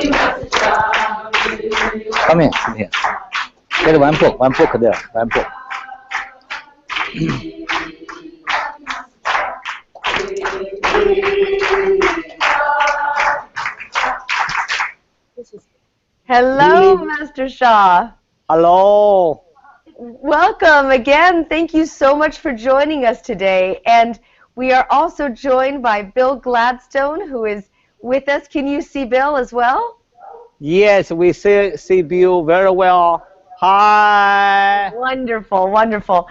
Come here, come here. Get one book there, one book. Hello, Master Sha. Hello. Welcome again. Thank you so much for joining us today. And we are also joined by Bill Gladstone, who is with us. Can you see Bill as well? Yes, we see Bill very well. Hi. Wonderful, wonderful.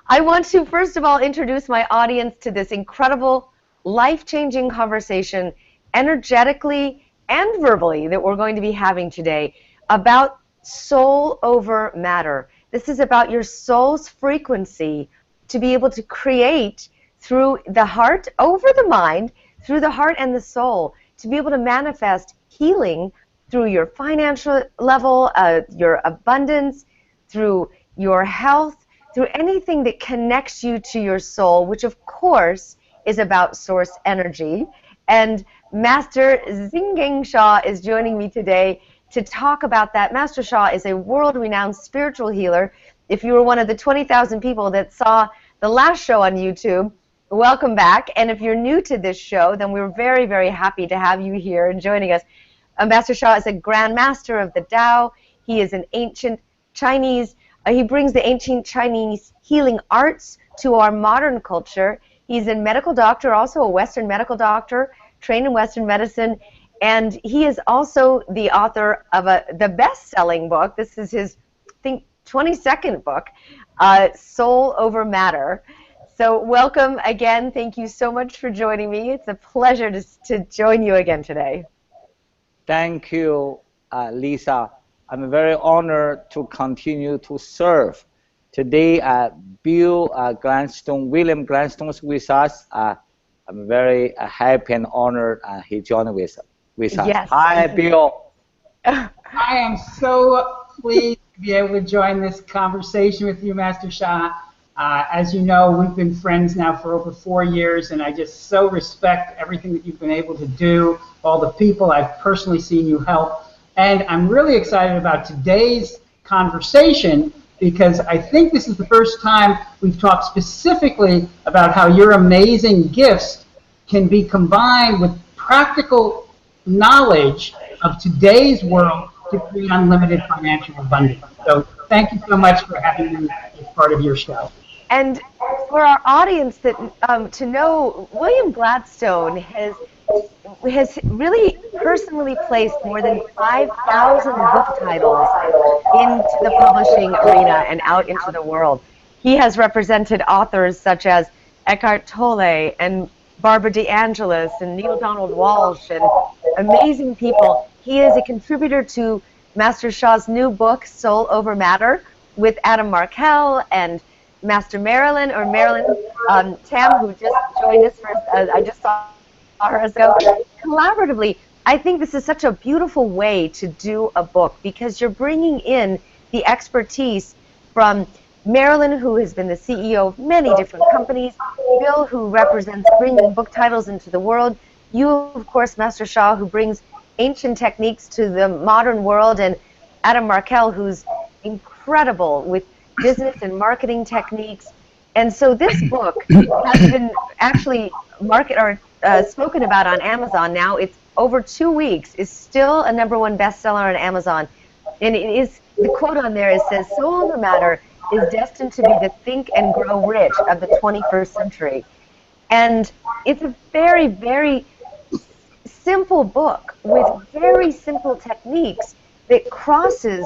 I want to first of all introduce my audience to this incredible, life-changing conversation, energetically and verbally, that we're going to be having today about soul over matter. This is about your soul's frequency to be able to create through the heart over the mind, through the heart and the soul, to be able to manifest healing through your financial level, your abundance, through your health, through anything that connects you to your soul, which of course is about source energy. And Master Sha is joining me today to talk about that. Master Sha is a world-renowned spiritual healer. If you were one of the 20,000 people that saw the last show on YouTube, welcome back. And if you're new to this show, then we're very, very happy to have you here and joining us. Master Sha is a Grand Master of the Tao. He is an ancient Chinese, he brings the ancient Chinese healing arts to our modern culture. He's a medical doctor, also a Western medical doctor, trained in Western medicine, and he is also the author of the best-selling book. This is his, I think, 22nd book, Soul Over Matter. So welcome again. Thank you so much for joining me. It's a pleasure to join you again today. Thank you, Lisa. I'm very honored to continue to serve. Today, Bill Gladstone, William Gladstone is with us. I'm very happy and honored he joined with us. Yes. Hi, Bill. I am so pleased to be able to join this conversation with you, Master Sha. As you know, we've been friends now for over 4 years, and I just so respect everything that you've been able to do, all the people I've personally seen you help. And I'm really excited about today's conversation because I think this is the first time we've talked specifically about how your amazing gifts can be combined with practical knowledge of today's world to create unlimited financial abundance. So thank you so much for having me as part of your show. And for our audience that to know, William Gladstone has really personally placed more than 5,000 book titles into the publishing arena and out into the world. He has represented authors such as Eckhart Tolle and Barbara DeAngelis and Neil Donald Walsh and amazing people. He is a contributor to Master Sha's new book, Soul Over Matter, with Adam Markell and Master Marilyn Tam, who just joined us first. I just saw her as ago. Collaboratively, I think this is such a beautiful way to do a book because you're bringing in the expertise from Marilyn, who has been the CEO of many different companies, Bill, who represents bringing book titles into the world, you, of course, Master Sha, who brings ancient techniques to the modern world, and Adam Markell, who's incredible with business and marketing techniques. And so this book has been actually spoken about on Amazon now. It's over 2 weeks. It's still a #1 bestseller on Amazon. And it is, the quote on there, it says, Soul Over Matter is destined to be the think and grow rich of the 21st century. And it's a very, very simple book with very simple techniques that crosses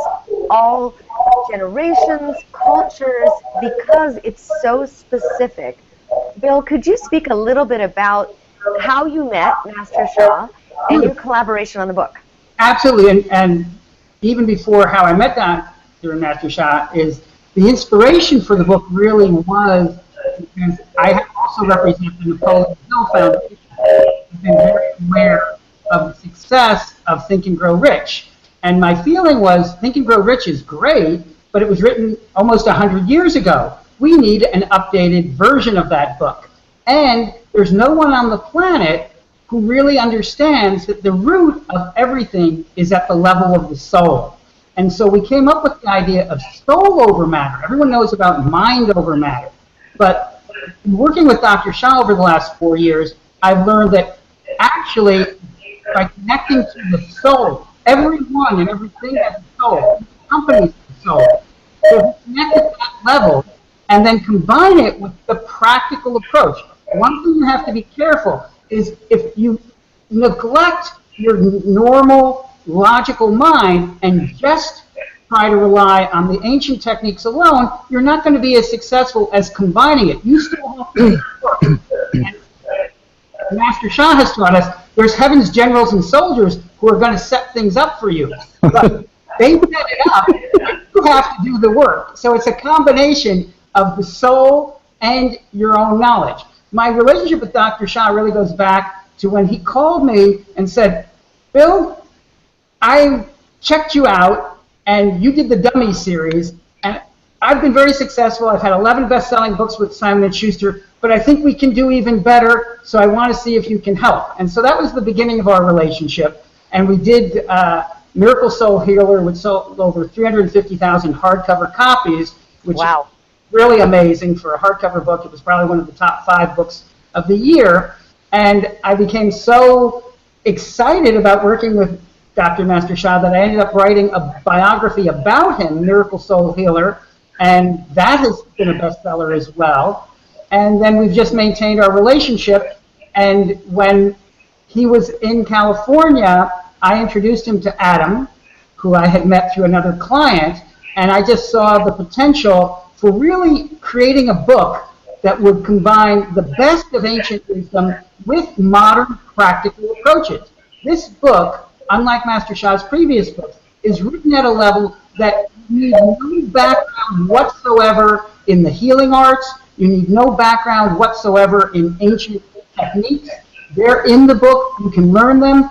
all generations, cultures, because it's so specific. Bill, could you speak a little bit about how you met Master Sha and your collaboration on the book? Absolutely, and even before how I met Dr. Master Sha, is the inspiration for the book really was because I also represent the Napoleon Hill Foundation. I've been very aware of the success of Think and Grow Rich. And my feeling was Think and Grow Rich is great, but it was written almost 100 years ago. We need an updated version of that book. And there's no one on the planet who really understands that the root of everything is at the level of the soul. And so we came up with the idea of soul over matter. Everyone knows about mind over matter. But working with Dr. Sha over the last 4 years, I've learned that actually by connecting to the soul, everyone and everything has a soul, companies have a soul. So if we connect at that level and then combine it with the practical approach. One thing you have to be careful is if you neglect your normal logical mind and just try to rely on the ancient techniques alone, you're not going to be as successful as combining it. You still have to work. And Master Sha has taught us there's heaven's generals and soldiers who are going to set things up for you. But they set it up, you have to do the work. So it's a combination of the soul and your own knowledge. My relationship with Dr. Sha really goes back to when he called me and said, Bill, I checked you out, and you did the Dummy series, and I've been very successful. I've had 11 best-selling books with Simon & Schuster, but I think we can do even better, so I want to see if you can help. And so that was the beginning of our relationship, and we did Miracle Soul Healer, which sold over 350,000 hardcover copies, which wow. is really amazing for a hardcover book. It was probably one of the top 5 books of the year, and I became so excited about working with Dr. Master Sha that I ended up writing a biography about him, Miracle Soul Healer, and that has been a bestseller as well. And then we've just maintained our relationship, and when he was in California, I introduced him to Adam, who I had met through another client, and I just saw the potential for really creating a book that would combine the best of ancient wisdom with modern practical approaches. This book, unlike Master Sha's previous books, is written at a level that you need no background whatsoever in the healing arts. You need no background whatsoever in ancient techniques. They're in the book. You can learn them.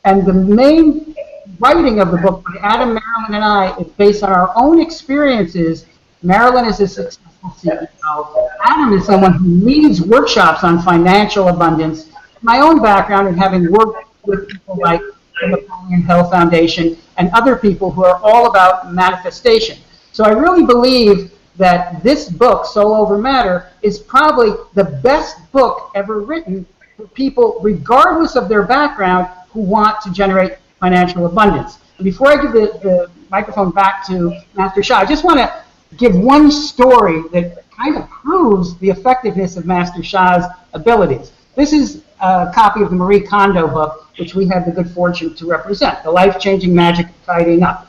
And the main writing of the book by Adam, Marilyn, and I is based on our own experiences. Marilyn is a successful CEO. Adam is someone who leads workshops on financial abundance. My own background in having worked with people like the Napoleon Hill Foundation and other people who are all about manifestation. So I really believe that this book, Soul Over Matter, is probably the best book ever written for people, regardless of their background, who want to generate financial abundance. And before I give the microphone back to Master Sha, I just want to give one story that kind of proves the effectiveness of Master Sha's abilities. This is a copy of the Marie Kondo book, which we had the good fortune to represent, The Life-Changing Magic of Tidying Up.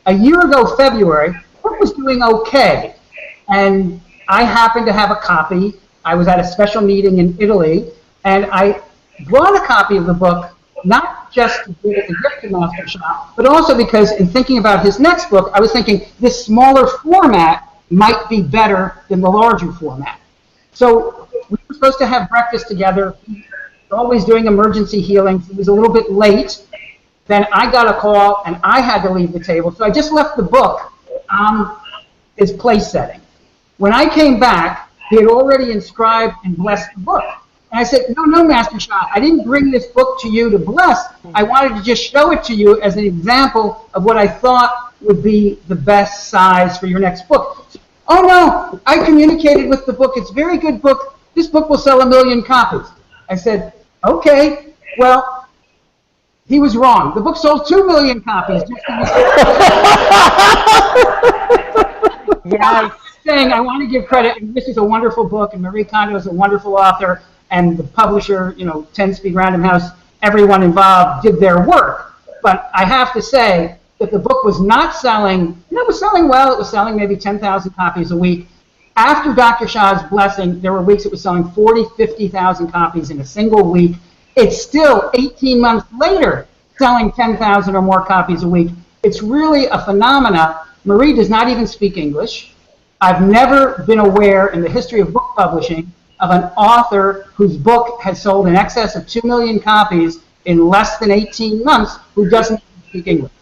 A year ago, February, the book was doing okay, and I happened to have a copy. I was at a special meeting in Italy, and I brought a copy of the book, not just to give it as a gift to Master Sha, but also because in thinking about his next book, I was thinking this smaller format might be better than the larger format. So we were supposed to have breakfast together. He was always doing emergency healings. He was a little bit late. Then I got a call, and I had to leave the table. So I just left the book on his place setting. When I came back, he had already inscribed and blessed the book. And I said, no, Master Sha, I didn't bring this book to you to bless. I wanted to just show it to you as an example of what I thought would be the best size for your next book. Oh, no, I communicated with the book. It's a very good book. This book will sell 1 million copies. I said, okay, well, he was wrong. The book sold 2 million copies. Yes. Saying I want to give credit, and this is a wonderful book, and Marie Kondo is a wonderful author, and the publisher, 10 Speed Random House, everyone involved did their work. But I have to say that the book was not selling, it was selling well, it was selling maybe 10,000 copies a week. After Dr. Sha's blessing, there were weeks it was selling 40, 50,000 copies in a single week. It's still 18 months later selling 10,000 or more copies a week. It's really a phenomena. Marie does not even speak English. I've never been aware in the history of book publishing of an author whose book has sold in excess of 2 million copies in less than 18 months who doesn't speak English.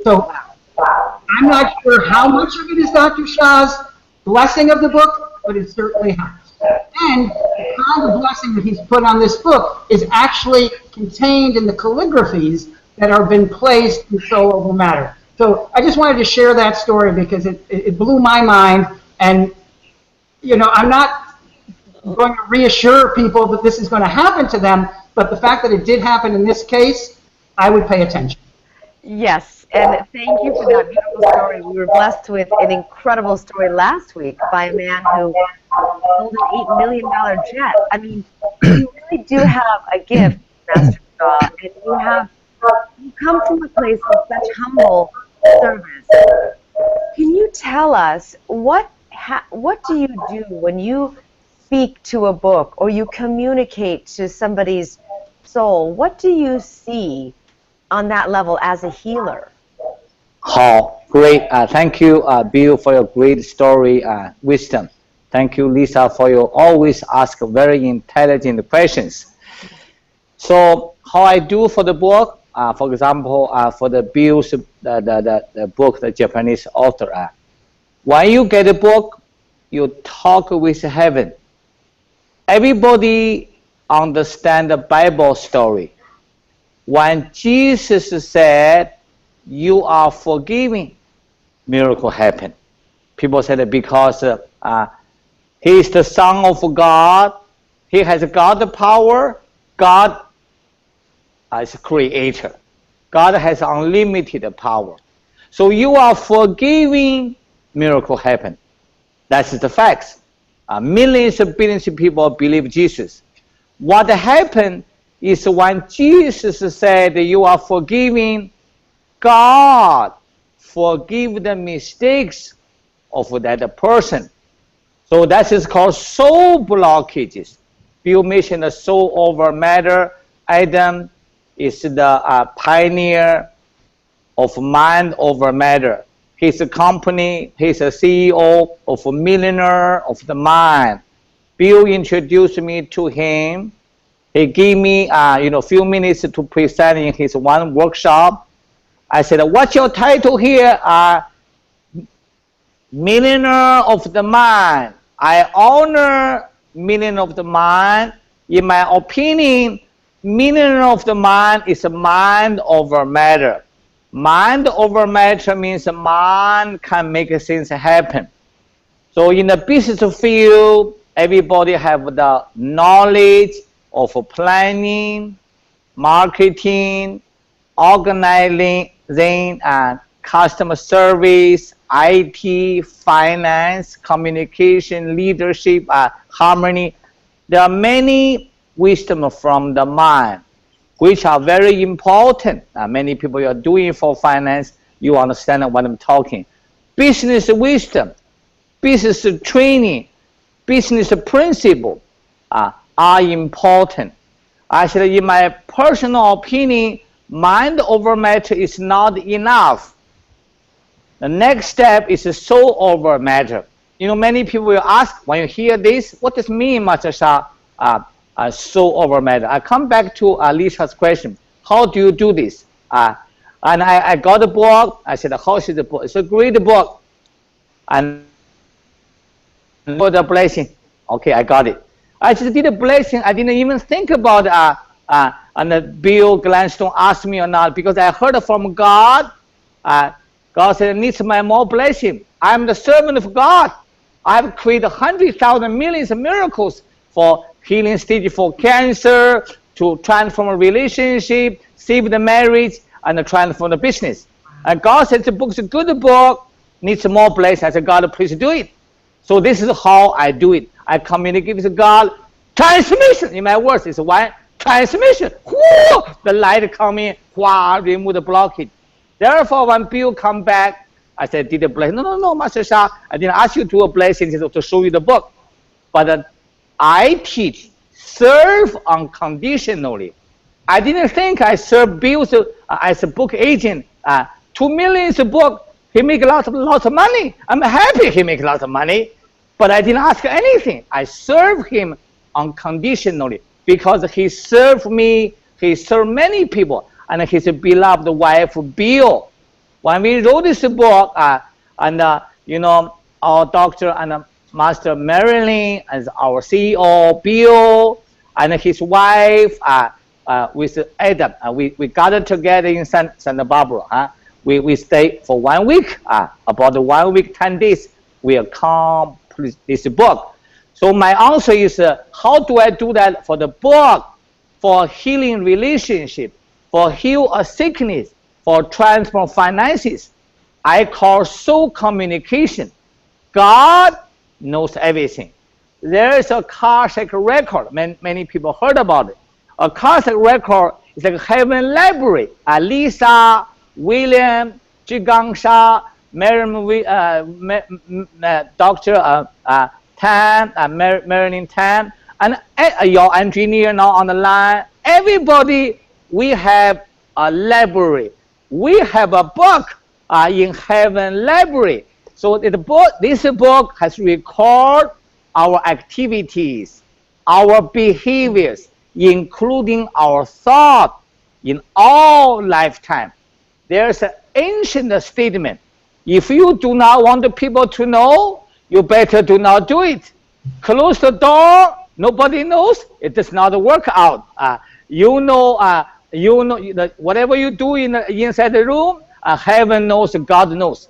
So I'm not sure how much of it is Dr. Sha's blessing of the book, but it certainly helps. And the kind of blessing that he's put on this book is actually contained in the calligraphies that have been placed in Soul Over Matter. So I just wanted to share that story because it blew my mind. And, you know, I'm not going to reassure people that this is going to happen to them, but the fact that it did happen in this case, I would pay attention. Yes, and thank you for that beautiful story. We were blessed with an incredible story last week by a man who sold an $8 million jet. I mean, you really do have a gift, Master Sha, and you come from a place of such humble service. Can you tell us what do you do when you speak to a book or you communicate to somebody's soul? What do you see on that level as a healer? How great. Thank you, Bill, for your great story, wisdom. Thank you, Lisa, for your always ask very intelligent questions. So how I do for the book, for example, for the Bill's the book, the Japanese author, when you get a book, you talk with heaven. Everybody understand the Bible story. When Jesus said, "You are forgiven," miracle happened. People said because he is the Son of God, he has God the power, God is creator. God has unlimited power. So you are forgiving, miracle happen. That's the facts. Millions and billions of people believe Jesus. What happened is when Jesus said you are forgiving, God forgive the mistakes of that person. So that is called soul blockages. Bill mentioned the soul over matter. Adam is the pioneer of mind over matter. He's a company, he's a CEO of a millionaire of the mind. Bill introduced me to him. He gave me a few minutes to present in his one workshop. I said, "What's your title here?" Millionaire of the mind. I honor millionaire of the mind. In my opinion, millionaire of the mind is a mind over matter. Mind over matter means mind can make things happen. So in the business field, everybody have the knowledge of planning, marketing, organizing, and customer service, IT, finance, communication, leadership, harmony. There are many wisdom from the mind, which are very important. Many people are doing for finance. You understand what I'm talking. Business wisdom, business training, business principle are important. Actually, in my personal opinion, mind over matter is not enough. The next step is soul over matter. Many people will ask, when you hear this, what does it mean, Master Sha, soul over matter? I come back to Lisa's question. How do you do this? And I got a book. I said, how is the book? It's a great book. And for the blessing, okay, I got it. I just did a blessing. I didn't even think about and Bill Gladstone asked me or not, because I heard from God. God said, needs my more blessing. I'm the servant of God. I've created 100,000 millions of miracles for healing stage 4 cancer, to transform a relationship, save the marriage, and transform the business. And God said the book's a good book, needs more blessing. I said, God, please do it. So this is how I do it. I communicate with God. Transmission, in my words, is one transmission. Whoo! The light come in, remove the blockage. Therefore, when Bill come back, I said, did a blessing? No, Master Sha, I didn't ask you to do a blessing to show you the book. But I teach, serve unconditionally. I didn't think I serve Bill as a book agent. 2 million is a book. He make lots of money. I'm happy he make lots of money. But I didn't ask anything. I serve him unconditionally because he served me. He served many people. And his beloved wife, Bill. When we wrote this book, our doctor and Master Marilyn as our CEO, Bill, and his wife with Adam. We gathered together in Santa Barbara. We stayed for 1 week, about 1 week, 10 days. We accomplished this book. So my answer is, how do I do that for the book, for healing relationship, for heal a sickness, for transform finances? I call soul communication. God knows everything. There is a Akashic record. Many people heard about it. A Akashic record is like a heaven library. Lisa, William, Jigang Sha, Dr. Tan, Marilyn Tan, and your engineer now on the line. Everybody, we have a library. We have a book in heaven library. So this book has recorded our activities, our behaviors, including our thought in all lifetime. There's an ancient statement. If you do not want the people to know, you better do not do it. Close the door, nobody knows, it does not work out. You know, whatever you do inside the room, heaven knows, God knows.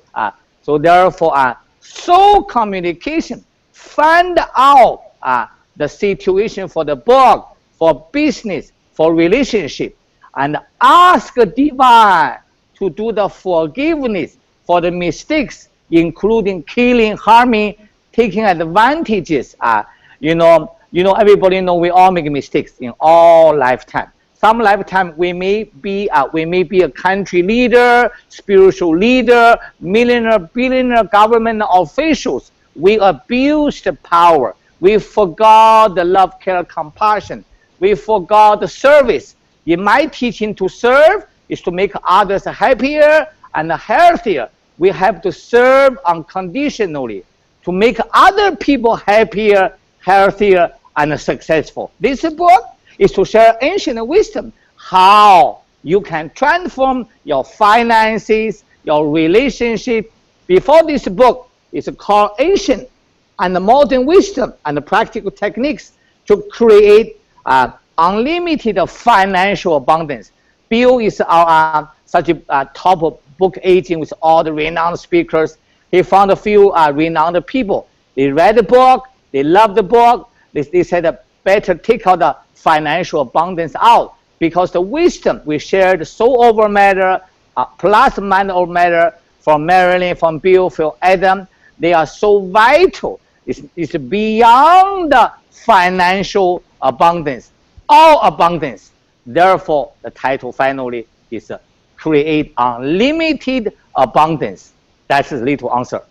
So therefore, soul communication, find out the situation for the book, for business, for relationship, and ask divine to do the forgiveness for the mistakes, including killing, harming, taking advantages. Everybody know we all make mistakes in all lifetime. Some lifetime we may be a country leader, spiritual leader, millionaire, billionaire, government officials. We abused power. We forgot the love, care, compassion. We forgot the service. In my teaching, to serve is to make others happier and healthier. We have to serve unconditionally to make other people happier, healthier, and successful. This book is to share ancient wisdom, how you can transform your finances, your relationship. Before this book is called Ancient and Modern Wisdom and Practical Techniques to create unlimited financial abundance. Bill is our such a top book agent with all the renowned speakers. He found a few renowned people. They read the book, they loved the book. They said better take out the financial abundance out, because the wisdom we shared, soul over matter, plus mind over matter, from Marilyn, from Bill, from Adam, they are so vital. It's beyond the financial abundance, all abundance. Therefore, the title finally is Create Unlimited Abundance. That's the little answer.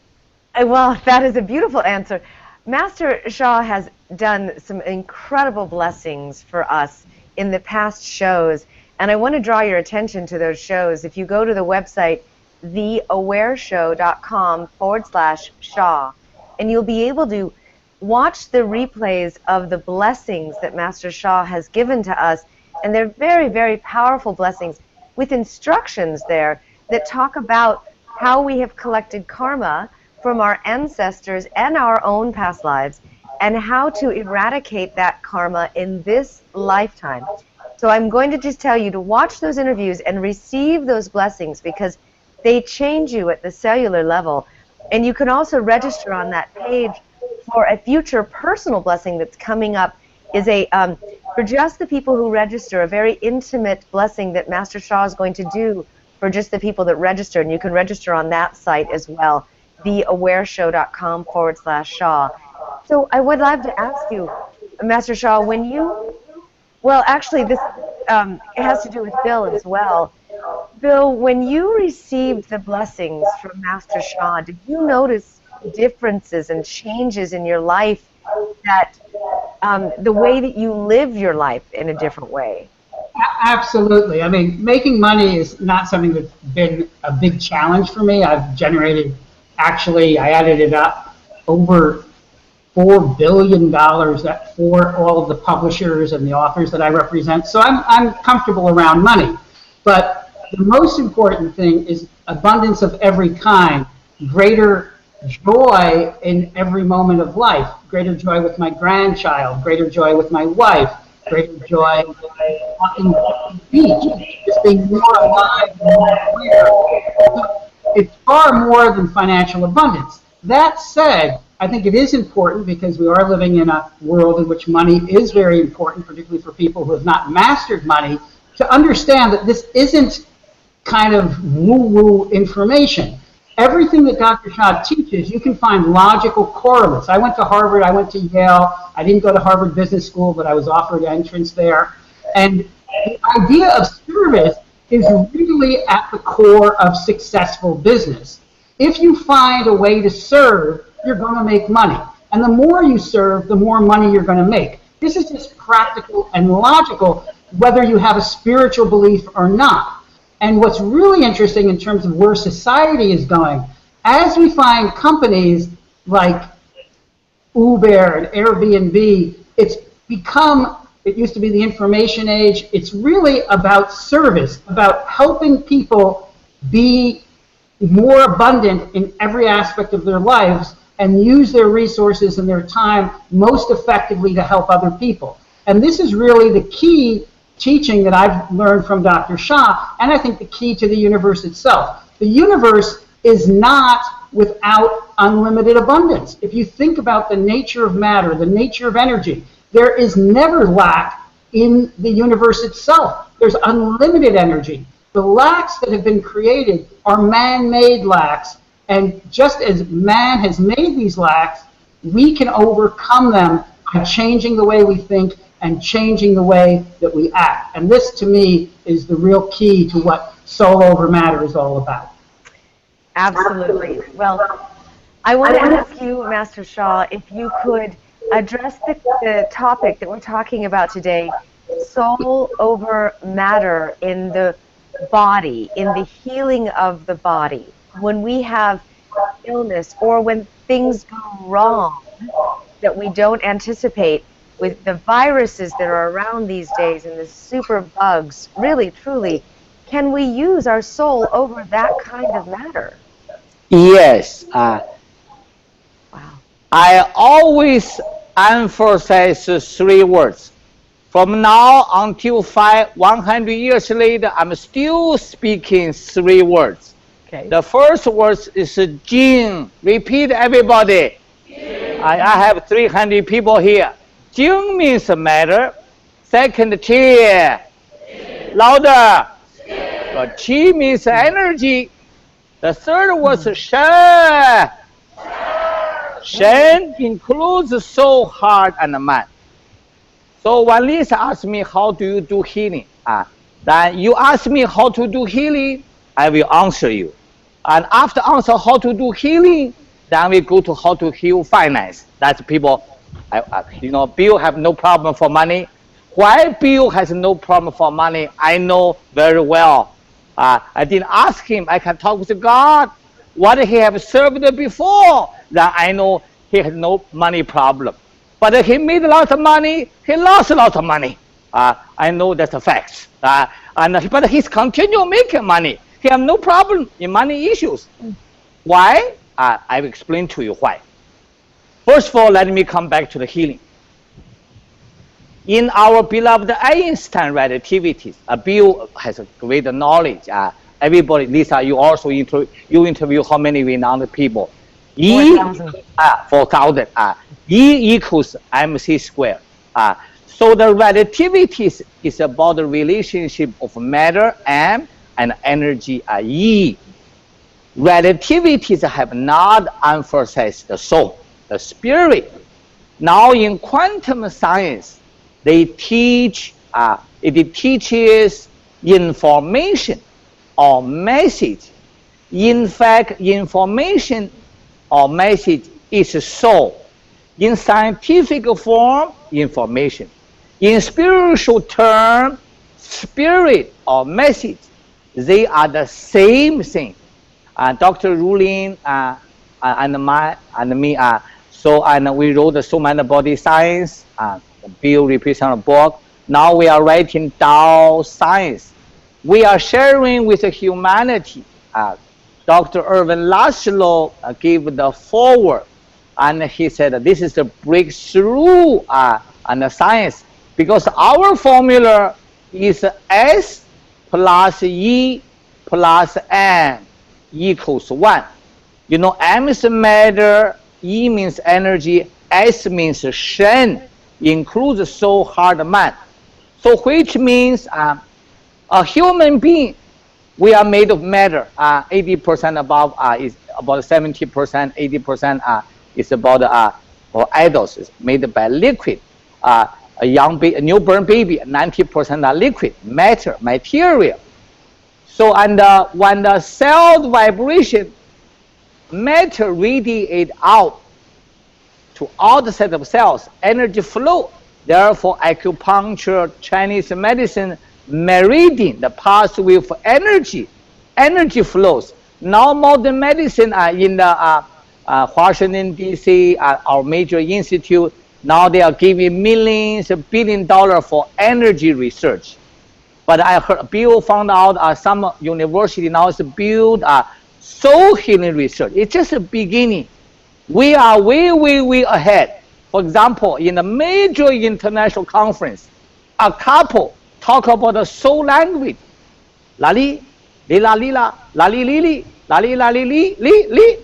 Well, that is a beautiful answer. Master Sha has done some incredible blessings for us in the past shows, and I want to draw your attention to those shows. If you go to the website theawareshow.com/Sha, and you'll be able to watch the replays of the blessings that Master Sha has given to us, and they're very, very powerful blessings with instructions there that talk about how we have collected karma from our ancestors and our own past lives, and how to eradicate that karma in this lifetime. So I'm going to just tell you to watch those interviews and receive those blessings, because they change you at the cellular level. And you can also register on that page for a future personal blessing that's coming up. Is a for just the people who register, a very intimate blessing that Master Sha is going to do for just the people that register, and you can register on that site as well, theawareshow.com/Sha. So I would love to ask you, Master Sha, when you, well, actually this it has to do with Bill as well. Bill, when you received the blessings from Master Sha, did you notice differences and changes in your life, that the way that you live your life in a different way? Absolutely. I mean, making money is not something that's been a big challenge for me. I've generated, actually, I added it up, over $4 billion for all of the publishers and the authors that I represent. So I'm comfortable around money. But the most important thing is abundance of every kind, greater joy in every moment of life, greater joy with my grandchild, greater joy with my wife, greater joy walking the beach, just being more alive and more aware. So it's far more than financial abundance. That said, I think it is important because we are living in a world in which money is very important, particularly for people who have not mastered money, to understand that this isn't kind of woo-woo information. Everything that Dr. Sha teaches, you can find logical correlates. I went to Harvard, I went to Yale. I didn't go to Harvard Business School, but I was offered entrance there. And the idea of service is really at the core of successful business. If you find a way to serve, you're going to make money. And the more you serve, the more money you're going to make. This is just practical and logical, whether you have a spiritual belief or not. And what's really interesting in terms of where society is going, as we find companies like Uber and Airbnb, it's become, it used to be the information age, it's really about service, about helping people be more abundant in every aspect of their lives and use their resources and their time most effectively to help other people. And this is really the key teaching that I've learned from Dr. Sha, and I think the key to the universe itself. The universe is not without unlimited abundance. If you think about the nature of matter, the nature of energy, there is never lack in the universe itself. There's unlimited energy. The lacks that have been created are man-made lacks, and just as man has made these lacks, we can overcome them by changing the way we think and changing the way that we act. And this, to me, is the real key to what Soul Over Matter is all about. Absolutely. Well, I want to ask you, Master Sha, if you could address the topic that we're talking about today, soul over matter in the body, in the healing of the body. When we have illness or when things go wrong that we don't anticipate, with the viruses that are around these days and the super bugs, really, truly, can we use our soul over that kind of matter? Yes. Wow. I always emphasize three words. From now until 100 years later, I'm still speaking three words. Okay. The first word is Jing. Repeat, everybody. I have 300 people here. Jing means matter. Second, Qi. Louder. Qi means energy. The third word is Shen. Shen includes soul, heart, and mind. So when Lisa asked me, how do you do healing? Then you ask me how to do healing, I will answer you. And after answer how to do healing, then we go to how to heal finance. That's people, Bill have no problem for money. Why Bill has no problem for money, I know very well. I didn't ask him. I can talk with God. What he have served before, then I know he has no money problem. But he made a lot of money, he lost a lot of money. I know that's a fact. But he's continue making money. He have no problem in money issues. Why? I will explain to you why. First of all, let me come back to the healing. In our beloved Einstein relativities, Bill has a great knowledge. Everybody, Lisa, you also interview how many renowned people? 4,000. 4,000. E equals mc squared. So the relativities is about the relationship of matter M and energy E. Relativities have not emphasized the soul, the spirit. Now in quantum science, they teach, it teaches information or message. In fact, information or message is soul. In scientific form, information. In spiritual term, spirit or message, they are the same thing. Dr. Rulin and me, we wrote the Soul Mind Body Science. Bill represents a book. Now we are writing Tao Science. We are sharing with humanity Dr. Irvin Laszlo gave the forward, and he said this is the breakthrough in the science, because our formula is S plus E plus M equals 1. You know, M is matter, E means energy, S means Shen, includes soul, heart, mind. So which means a human being, we are made of matter. 80% above is about 70%, 80% is about or adults is made by liquid. A newborn baby, 90% are liquid, matter, material. So and when the cell vibration, matter radiate out to all the set of cells, energy flow. Therefore, acupuncture, Chinese medicine, meridian, the pathway for energy, energy flows. Now modern medicine in the Washington, D.C., our major institute, now they are giving millions, $1 billion for energy research. But I heard Bill found out some university now is build soul healing research. It's just a beginning. We are way, way, way ahead. For example, in a major international conference, a couple talk about the soul language. Lali, lila, lila, lali, lili, lali, lali, li, li, li.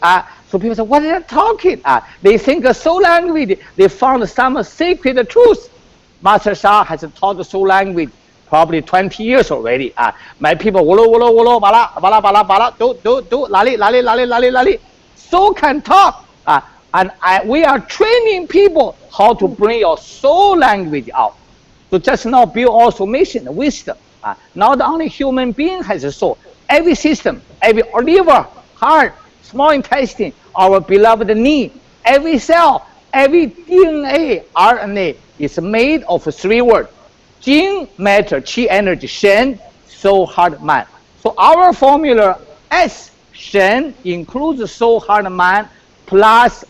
So people say, what are they talking? They think a soul language, they found some sacred truth. Master Sha has taught the soul language probably 20 years already. My people, wolo, wolo, wolo, bala, bala, bala, bala, do, lali, lali, lali, lali, lali. Soul can talk. And we are training people how to bring your soul language out. So just now, Bill also mentioned wisdom. Not only human being has a soul. Every system, every liver, heart, small intestine, our beloved knee, every cell, every DNA, RNA is made of 3 words. Jing, matter, Qi, energy, Shen, soul, heart, mind. So our formula, S, Shen, includes soul, heart, mind, plus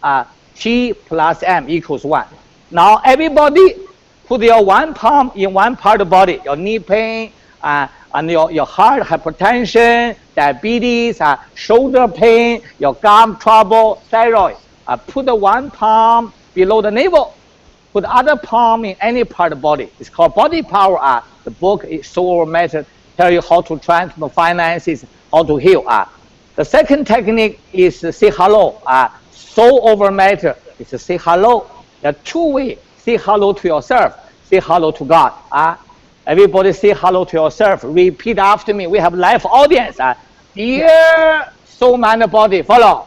Qi plus M equals 1. Now everybody put your one palm in one part of the body, your knee pain, and your heart hypertension, diabetes, shoulder pain, your gum trouble, thyroid. Put the one palm below the navel. Put the other palm in any part of the body. It's called Body Power. The book is Soul Over Matter, tell you how to transfer finances, how to heal. The second technique is say hello. Soul over matter is to say hello. There are 2 ways. Say hello to yourself. Say hello to God. Everybody say hello to yourself. Repeat after me. We have live audience. Dear soul, mind, and body. Follow.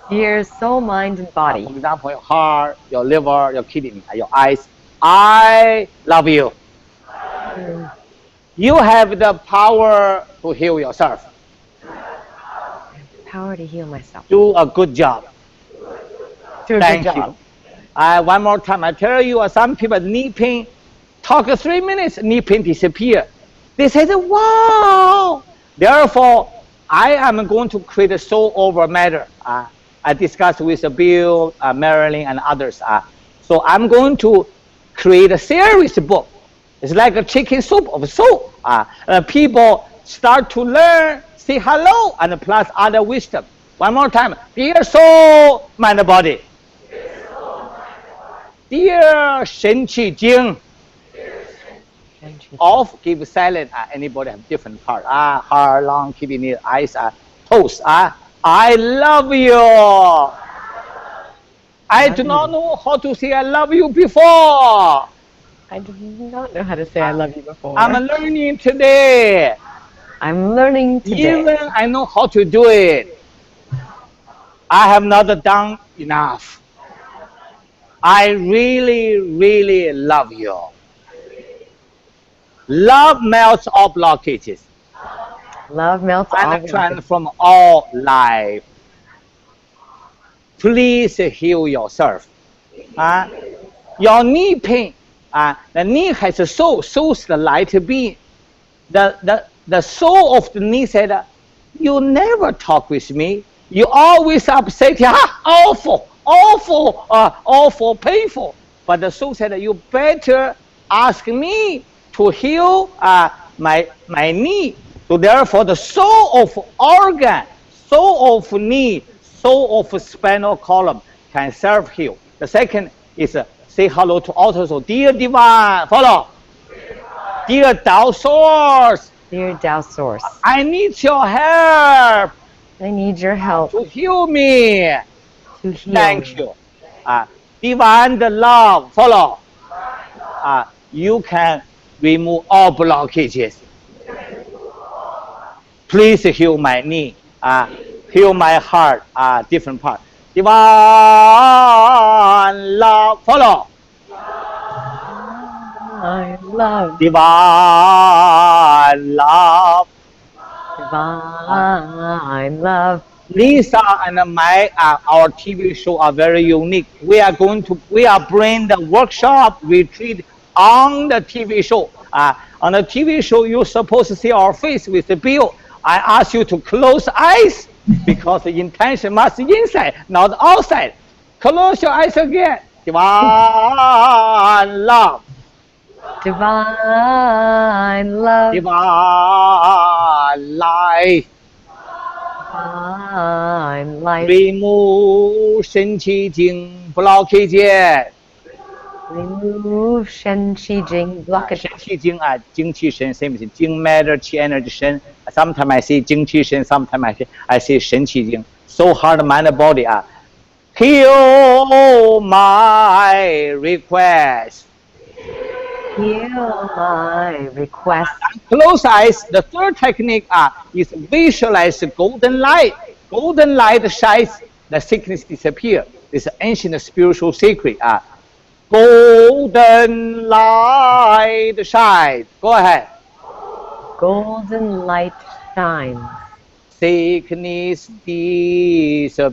Dear soul, mind, and body. For example, your heart, your liver, your kidney, your eyes. I love you. You have the power to heal yourself. Power to heal myself. Do a good job. Do a Thank good job. you. One more time, I tell you, some people knee pain, talk 3 minutes, knee pain disappear. They say, wow. Therefore, I am going to create a soul over matter. I discussed with Bill, Marilyn, and others. So I'm going to create a series book. It's like a chicken soup of soul. People start to learn, say hello, and plus other wisdom. One more time. Dear soul, mind, body. Dear Shen Qi Jing. Off, give silent. Anybody have different part. Heart, lung, kidney, eyes, toes. I love you. I do not know how to say I love you before. I do not know how to say I love you before. I'm learning today. I'm learning today. Even I know how to do it. I have not done enough. I really, really love you. Love melts all blockages. Love melts all And transform all life. Please heal yourself. Your knee pain. The knee has a soul. Soul's the light being. The soul of the knee said, you never talk with me. You always upset. Awful, awful, awful, painful. But the soul said, you better ask me to heal my knee. So therefore, the soul of organ, soul of knee, soul of spinal column can self-heal. The second is say hello to altar soul. Dear divine, follow. Dear Tao source. Dear Tao source. I need your help. I need your help to heal me. To heal. Thank you. Divine love, follow. You can remove all blockages. Please heal my knee. Heal my heart. Different part. Divine love, follow. I love. Divine love. Divine love. Lisa and our TV show are very unique. We are bringing the workshop retreat on the TV show. On the TV show, you're supposed to see our face with the bill. I ask you to close eyes because the intention must be inside, not outside. Close your eyes again. Divine love. Divine love. Divine life. Divine life. Remove 生气经 blockage. Remove 生气经 blockage. 生气经精气神 same thing. 精 matter, chi energy 神. Sometimes I say 精气神, sometimes I say 神气经. So heart, mind, body. Heal my request. Heal my request. Close eyes. The third technique is visualize golden light. Golden light shines, the sickness disappears. It's an ancient spiritual secret. Golden light shines. Go ahead. Golden light shines. Sickness disappear.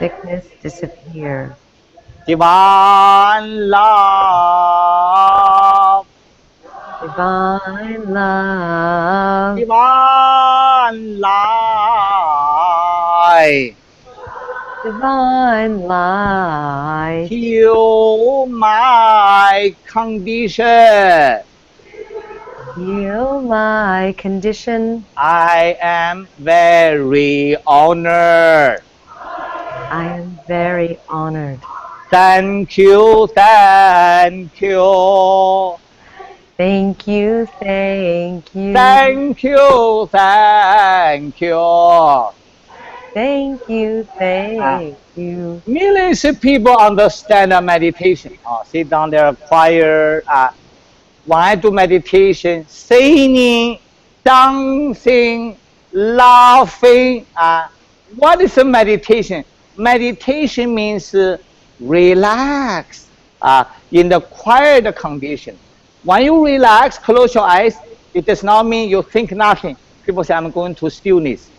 Sickness disappear. Divine love. Divine love. Divine light. Divine light. Heal my condition. Heal my condition. I am very honored. I am very honored. Thank you, thank you. Thank you, thank you. Thank you, thank you. Thank you, thank you. Millions of people understand meditation. Sit down there, quiet. When I do meditation, singing, dancing, laughing. What is a meditation? Meditation means relax in the quiet condition. When you relax, close your eyes, it does not mean you think nothing. People say, I'm going to stillness.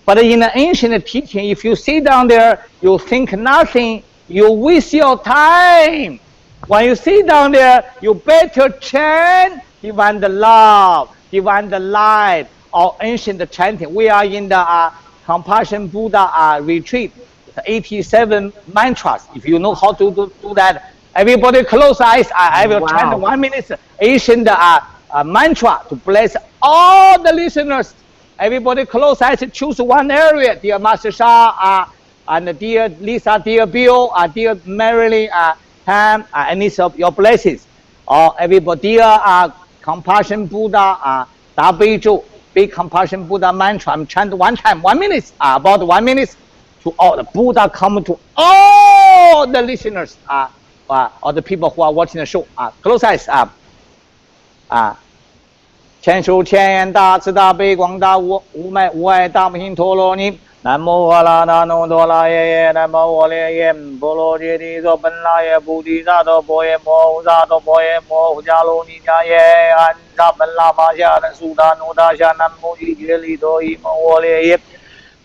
But in the ancient teaching, if you sit down there, you think nothing, you waste your time. When you sit down there, you better chant divine the love, divine the light, or ancient chanting. We are in the Compassion Buddha retreat, the 87 mantras. If you know how to do that, everybody close eyes. I will chant 1 minute ancient mantra to bless all the listeners. Everybody close eyes, choose one area. Dear Master Sha, and dear Lisa, dear Bill, dear Marilyn, Pam, I need your blessings. Everybody, dear Compassion Buddha, big Compassion Buddha mantra. I'm chanting one time, 1 minute, about 1 minute, to all the Buddha come to all the listeners, or the people who are watching the show. Close eyes. 千手千眼大慈大悲广大无碍无碍大母亲陀罗尼，南无阿拉达努多拉耶耶，南无我列耶波罗揭谛娑本拉耶菩提萨埵婆耶摩诃萨埵婆耶摩诃迦卢尼迦耶安扎本拉巴夏南苏达努达夏南无俱揭利多伊摩我列耶。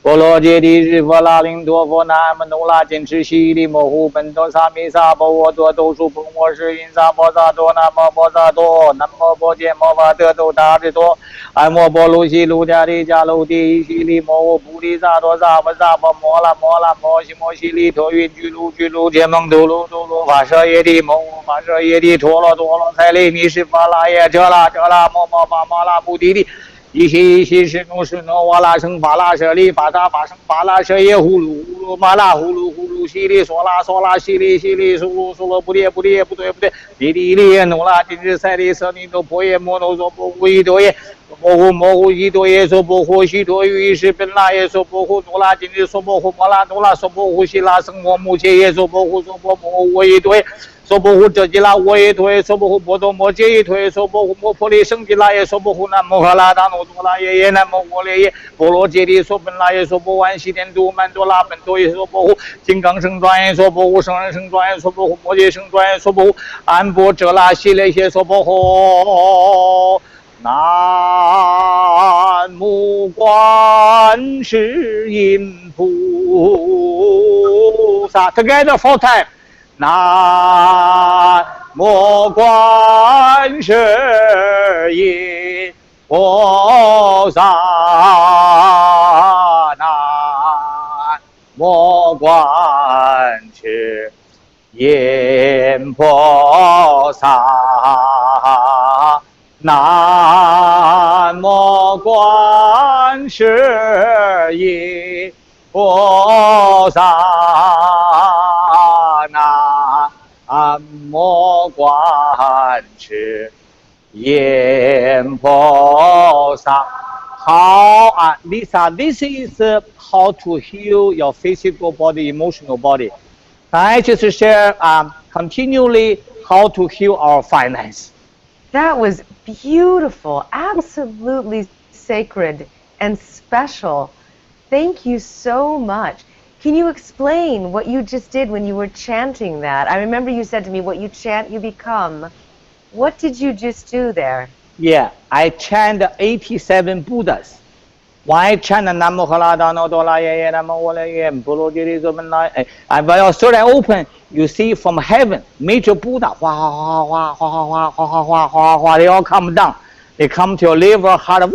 波罗揭谛日佛拉林多佛南无努拉坚持悉利摩呼本多萨弥萨婆诃多都数婆摩是因萨婆萨多南无婆萨多南无婆揭摩法得多达智多安摩婆卢悉卢迦利迦卢地悉利摩诃菩提萨埵萨婆萨婆摩拉摩拉摩悉摩悉利陀云居卢居卢揭蒙度卢度卢法舍耶帝摩诃法舍耶帝陀罗陀罗塞利弥是法拉耶遮拉遮拉摩摩法摩拉菩提地一西是努是努哇啦声巴拉舍利巴扎巴声巴拉舍耶呼噜呼噜嘛啦呼噜呼噜西里嗦啦嗦啦西里西里苏噜苏噜不列不列不对不对，哩哩哩努啦金日赛里舍尼多婆耶摩诺娑婆呼伊多耶。摩呼摩呼伊多耶娑婆呼西多于是本拉耶娑婆呼努拉金日娑婆呼摩拉努拉娑婆呼西拉生摩木切耶娑婆呼娑婆摩呼伊多耶。娑婆呼遮吉拉我耶陀耶娑婆呼波多摩揭耶陀耶娑婆呼摩婆利胜吉拉耶娑婆呼南摩诃拉达努多拉耶耶南摩诃列耶波罗揭谛娑本拉耶娑婆万悉天都曼多拉本多耶娑婆呼金刚圣转耶娑婆呼圣人圣转耶娑婆呼摩揭圣转耶娑婆呼安波遮拉悉列耶娑婆呼南无观世音菩萨 together 4 times 南无观世音菩萨，南无观世音菩萨，南无观世音菩萨。南无观世音菩萨。How, Lisa, this is how to heal your physical body, emotional body. I just share continually how to heal our finance. That was beautiful, absolutely sacred and special. Thank you so much. Can you explain what you just did when you were chanting that? I remember you said to me, what you chant, you become. What did you just do there? Yeah, I chant 87 Buddhas. Why chant Namo Halada no Dola Ye Namo Wala Ye Bolo Diri Zomanai? And when you start open, you see from heaven, major Buddha, they all come down. They come to your liver, heart,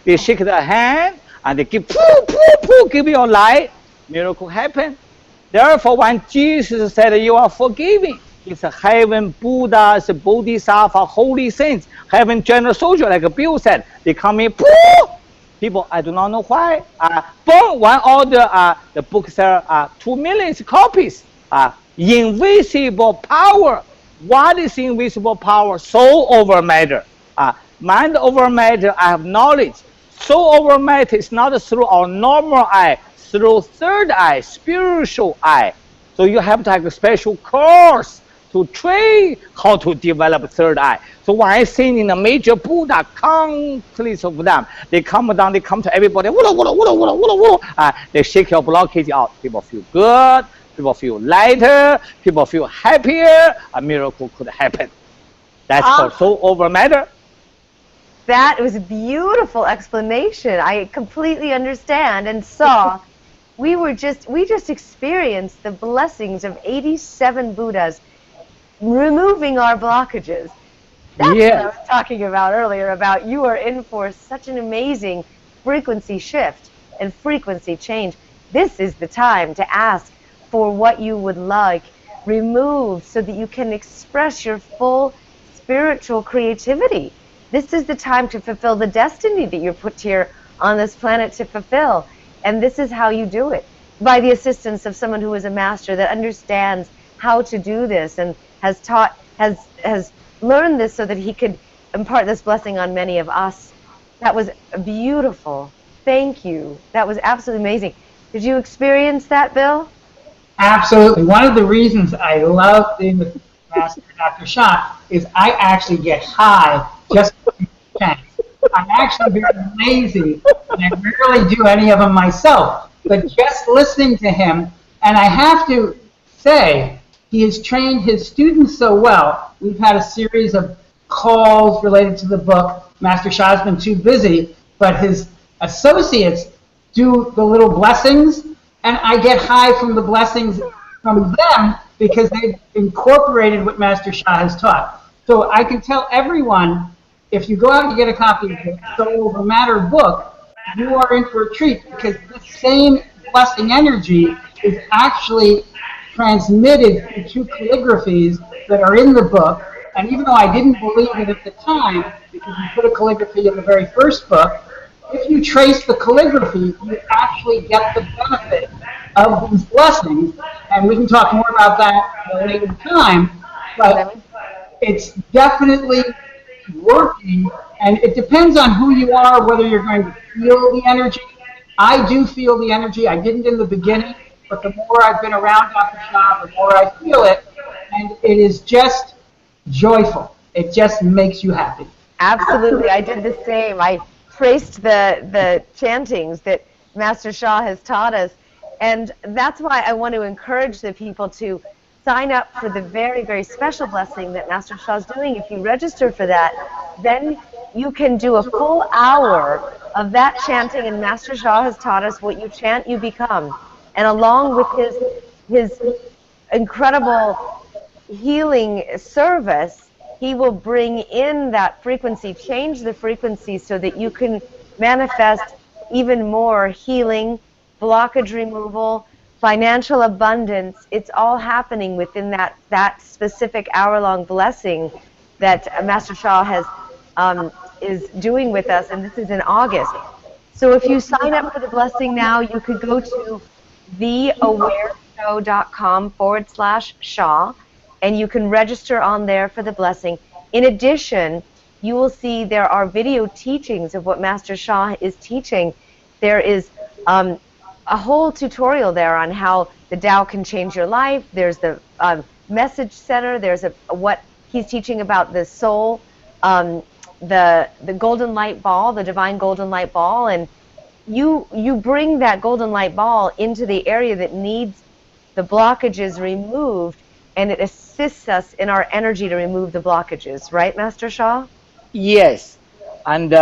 they shake their hand and they give give you light. Miracle happen. Therefore, when Jesus said you are forgiving, it's a heaven, Buddhas, Bodhisattva, holy saints, heaven general soldier, like Bill said, they come in, people, I do not know why, burn one order, the book sell 2 million copies, invisible power. What is invisible power? Soul over matter. Mind over matter, I have knowledge. Soul over matter is not through our normal eye, through third eye, spiritual eye. So you have to have a special course to train how to develop third eye. So when I sing in the major Buddha, countless of them, they come down, they come to everybody, they shake your blockage out. People feel good, people feel lighter, people feel happier, a miracle could happen. That's called soul over matter. That was a beautiful explanation. I completely understand and saw. We just experienced the blessings of 87 Buddhas removing our blockages. That's what I was talking about earlier, about you are in for such an amazing frequency shift and frequency change. This is the time to ask for what you would like removed so that you can express your full spiritual creativity. This is the time to fulfill the destiny that you're put here on this planet to fulfill. And this is how you do it, by the assistance of someone who is a master that understands how to do this and has learned this so that he could impart this blessing on many of us. That was beautiful. Thank you. That was absolutely amazing. Did you experience that, Bill? Absolutely. One of the reasons I love being with Master Dr. Sha is I actually get high just from chants. I'm actually very lazy, and I rarely do any of them myself. But just listening to him, and I have to say, he has trained his students so well. We've had a series of calls related to the book. Master Sha's been too busy, but his associates do the little blessings, and I get high from the blessings from them because they've incorporated what Master Sha has taught. So I can tell everyone, if you go out and get a copy of the Soul Over Matter book, you are in for a treat because the same blessing energy is actually transmitted through 2 calligraphies that are in the book, And even though I didn't believe it at the time, because we put a calligraphy in the very first book, if you trace the calligraphy, you actually get the benefit of these blessings. And we can talk more about that at a later time. But it's definitely working, and it depends on who you are, whether you're going to feel the energy. I do feel the energy. I didn't in the beginning, but the more I've been around Dr. Sha, the more I feel it, and it is just joyful. It just makes you happy. Absolutely, I did the same. I traced the chantings that Master Sha has taught us, and that's why I want to encourage the people to sign up for the very, very special blessing that Master Sha is doing. If you register for that, then you can do a full hour of that chanting, and Master Sha has taught us what you chant, you become. And along with his incredible healing service, he will bring in that frequency, change the frequency so that you can manifest even more healing, blockage removal, financial abundance. It's all happening within that specific hour-long blessing that Master Sha has is doing with us, and this is in August. So if you sign up for the blessing now, you could go to theawareshow.com/Sha, and you can register on there for the blessing. In addition, you will see there are video teachings of what Master Sha is teaching. There is a whole tutorial there on how the Tao can change your life. There's the message center. There's what he's teaching about the soul, the golden light ball, the divine golden light ball, and you bring that golden light ball into the area that needs the blockages removed, and it assists us in our energy to remove the blockages. Right, Master Sha? Yes, and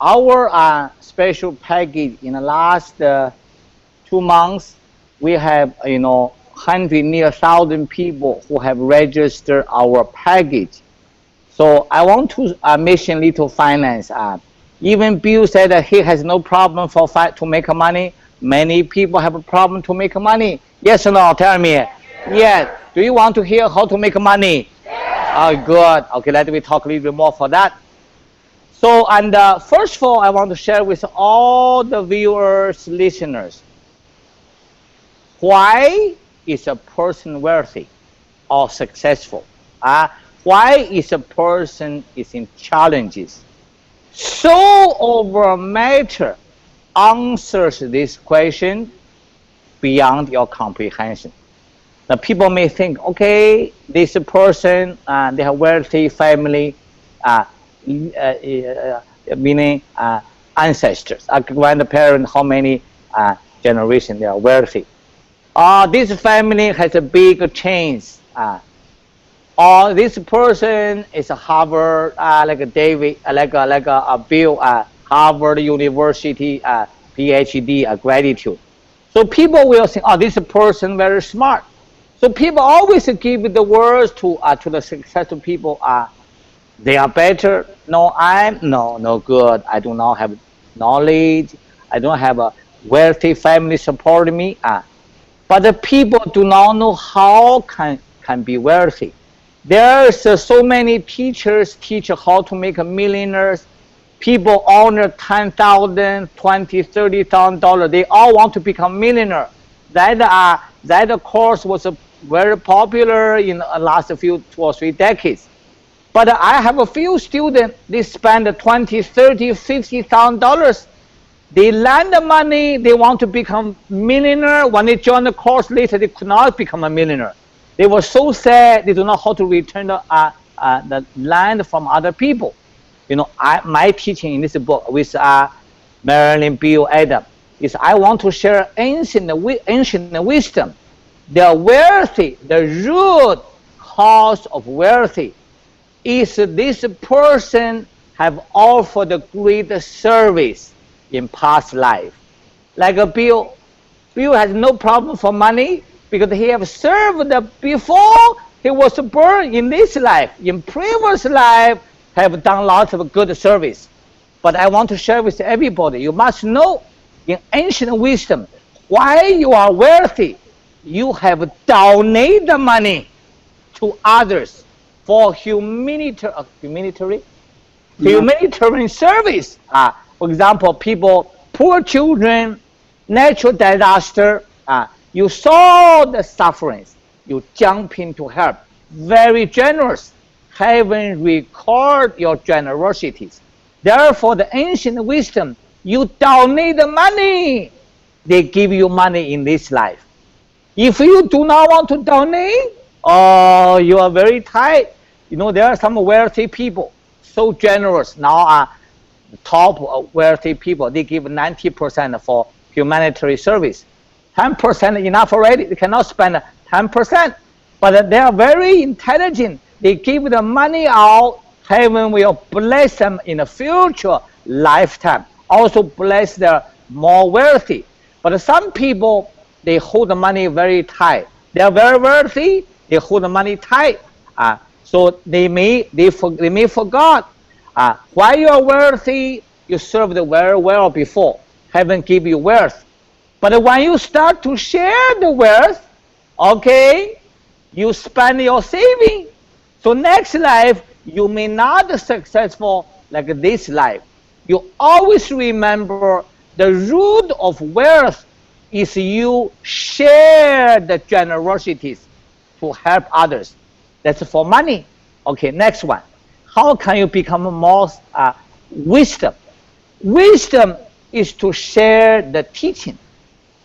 our special package in the last 2 months, we have 100 near 1,000 people who have registered our package. So I want to mention little finance. Even Bill said that he has no problem to make money. Many people have a problem to make money. Yes or no? Tell me. Yes. Do you want to hear how to make money? Oh, good. Okay, let me talk a little bit more for that. So, and first of all, I want to share with all the viewers, listeners, why is a person wealthy or successful? Why is a person is in challenges? So over matter answers this question beyond your comprehension. Now people may think, okay, this person, they have wealthy family, meaning ancestors, grandparents, how many generations they are wealthy. This family has a big chains. Or this person is a Harvard, like a David, like a Bill, Harvard University, PhD, gratitude. So people will think, oh, this person very smart. So people always give the words to the successful people. They are better. No, I'm no good. I do not have knowledge. I don't have a wealthy family supporting me. But the people do not know how can be wealthy. There's so many teachers teach how to make millionaires. People earn $10,000, $20,000, $30,000. They all want to become millionaire. That course was very popular in the last 2 or 3 decades. But I have a few students. They spend $20,000, $30,000, $50,000. They lend the money. They want to become millionaire. When they join the course later, they could not become a millionaire. They were so sad. They do not know how to return the land from other people. My teaching in this book with Marilyn, Bill, Adam is I want to share ancient wisdom. The wealthy, the root cause of wealthy is this person have offered a great service in past life. Like a Bill has no problem for money because he have served before he was born in this life. In previous life, have done lots of good service. But I want to share with everybody, you must know in ancient wisdom, why you are wealthy. You have donated money to others for humanitarian service. For example, people, poor children, natural disaster. You saw the sufferings. You jump in to help. Very generous. Heaven record your generosities. Therefore, the ancient wisdom, you donate the money. They give you money in this life. If you do not want to donate, oh, you are very tight. You know, there are some wealthy people, so generous. Now, top wealthy people, they give 90% for humanitarian service. 10% enough already. They cannot spend 10%. But they are very intelligent. They give the money out. Heaven will bless them in the future lifetime. Also bless the more wealthy. But some people, they hold the money very tight. They are very wealthy. They hold the money tight. So they may forget. While you are wealthy, you served very well before. Heaven give you wealth. But when you start to share the wealth, okay, you spend your saving. So next life, you may not be successful like this life. You always remember the root of wealth is you share the generosities to help others. That's for money. Okay, next one. How can you become more wisdom? Wisdom is to share the teaching.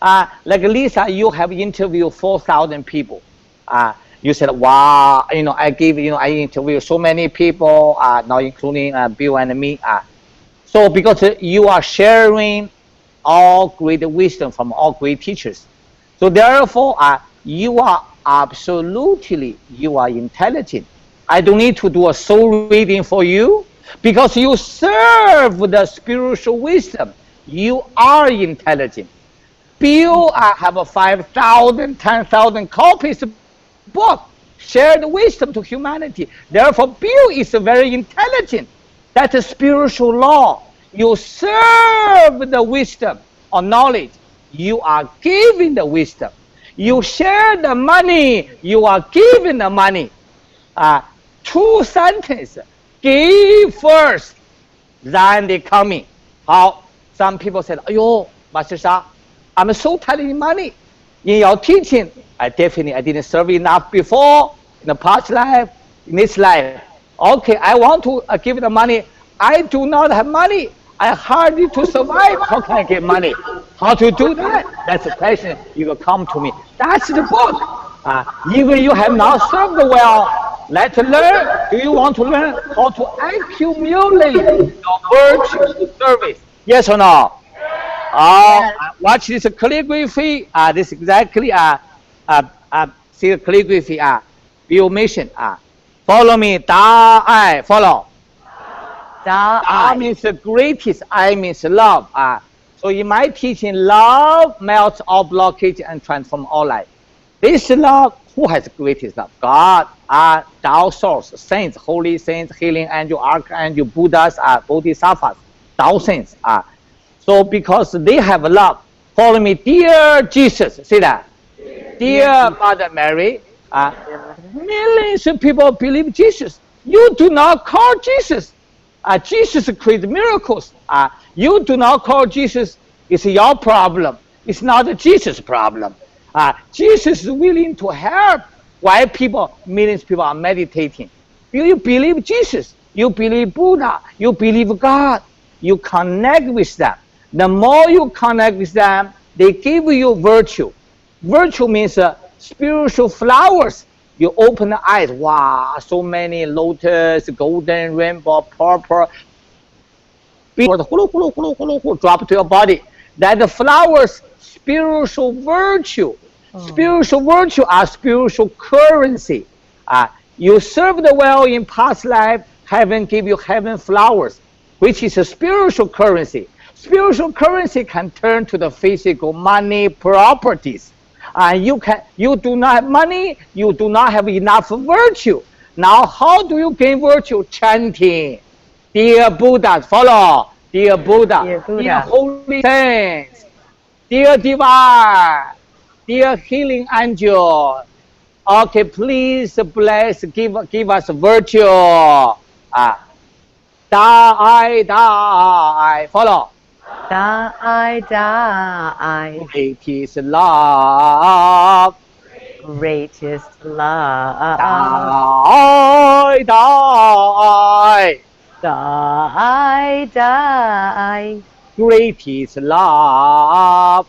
Like Lisa, you have interviewed 4,000 people. You said, wow, you know, I interviewed so many people, now including Bill and me. So because you are sharing all great wisdom from all great teachers. So therefore, you are intelligent. I don't need to do a soul reading for you because you serve the spiritual wisdom. You are intelligent. Bill have 5,000, 10,000 copies of book, share the wisdom to humanity. Therefore, Bill is very intelligent. That's a spiritual law. You serve the wisdom or knowledge. You are giving the wisdom. You share the money. You are giving the money. Two sentences. Give first, then they coming. How some people said, "Ayo, Master Sha, I'm so tight in money. In your teaching, I didn't serve enough before, in the past life, in this life. Okay, I want to give the money. I do not have money. I hardly to survive. How can I get money? How to do that? That's the question. You will come to me. That's the book. Even you have not served well, let's learn. Do you want to learn how to accumulate your virtue service? Yes or no? Watch this calligraphy. This exactly see the calligraphy. Your mission. Follow me. Da I follow. Da means the greatest. I means love. So in my teaching, love melts all blockage and transforms all life. This love, who has the greatest love? God, Tao source, saints, holy saints, healing angel, archangel, Buddhas, bodhisattvas, Tao saints. So because they have love, follow me, dear Jesus. See that? Dear Mother Mary. Millions of people believe Jesus. You do not call Jesus. Jesus creates miracles. You do not call Jesus. It's your problem. It's not Jesus' problem. Jesus is willing to help. Why millions of people are meditating? You believe Jesus. You believe Buddha. You believe God. You connect with them. The more you connect with them, they give you virtue. Virtue means spiritual flowers. You open the eyes. Wow, so many lotus, golden, rainbow, purple. Drop to your body. That the flowers, spiritual virtue. Spiritual virtue are spiritual currency. You served well in past life, heaven give you heaven flowers, which is a spiritual currency. Spiritual currency can turn to the physical money properties. You do not have money, you do not have enough virtue. Now, how do you gain virtue? Chanting. Dear Buddha, follow. Dear Buddha. Dear holy saints. Dear divine. Dear healing angel. Okay, please bless, give us virtue. Die, follow. Die. Greatest love. Greatest love. Die. Greatest love.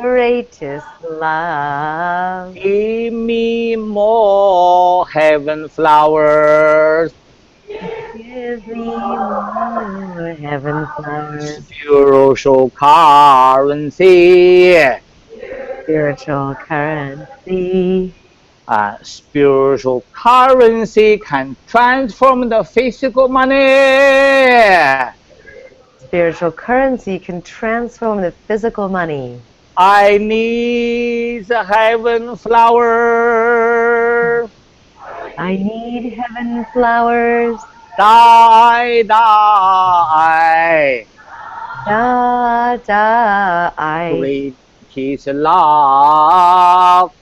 Greatest love. Give me more heaven flowers. Give me more heaven flowers. Spiritual currency. Spiritual currency. Spiritual currency can transform the physical money. Spiritual currency can transform the physical money. I need a heaven flower. I need heaven flowers. Die. Greatest love.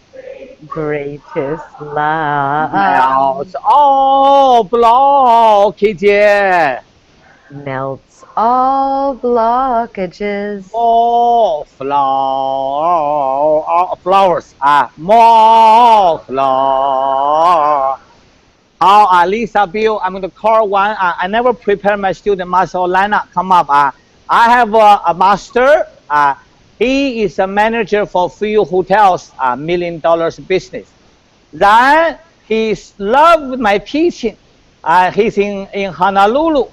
Greatest love. Melts all blockages. Melts all blockages. More flowers. More flowers. How, Lisa, Bill, I'm going to call one. I never prepare my student, Master Lana, come up. I have a master. He is a manager for few hotels, $1 million business. Then he loved my teaching. He's in Honolulu.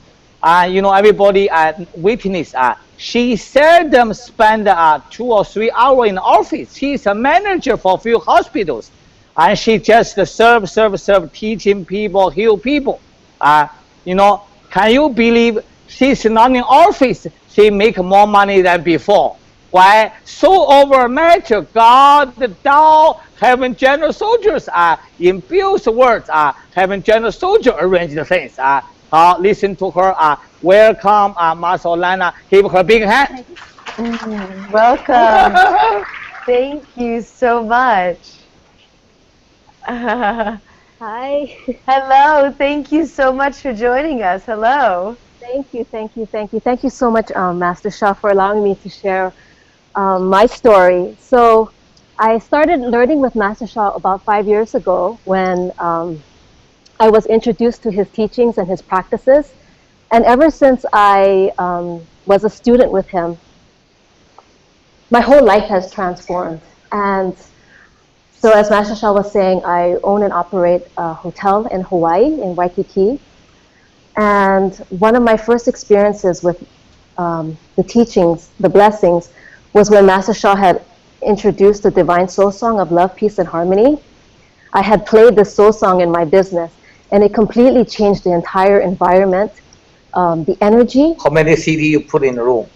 Everybody witness. She seldom spend 2 or 3 hours in the office. She's a manager for a few hospitals. And she just serve, teaching people, heal people. Can you believe she's not in office? She make more money than before. Why? So over matter, God, the Tao, heaven general soldiers in Bill's words, heaven general soldier arrange the things. Listen to her. Welcome, Master Lana. Give her a big hand. Welcome. Thank you so much. Hi. Hello. Thank you so much for joining us. Hello. Thank you so much, Master Sha, for allowing me to share my story. So I started learning with Master Sha about 5 years ago when I was introduced to his teachings and his practices. And ever since I was a student with him, my whole life has transformed. And so as Master Sha was saying, I own and operate a hotel in Hawaii, in Waikiki. And one of my first experiences with the teachings, the blessings, was when Master Sha had introduced the Divine Soul Song of Love, Peace, and Harmony. I had played this soul song in my business, and it completely changed the entire environment, the energy. How many CD you put in the room?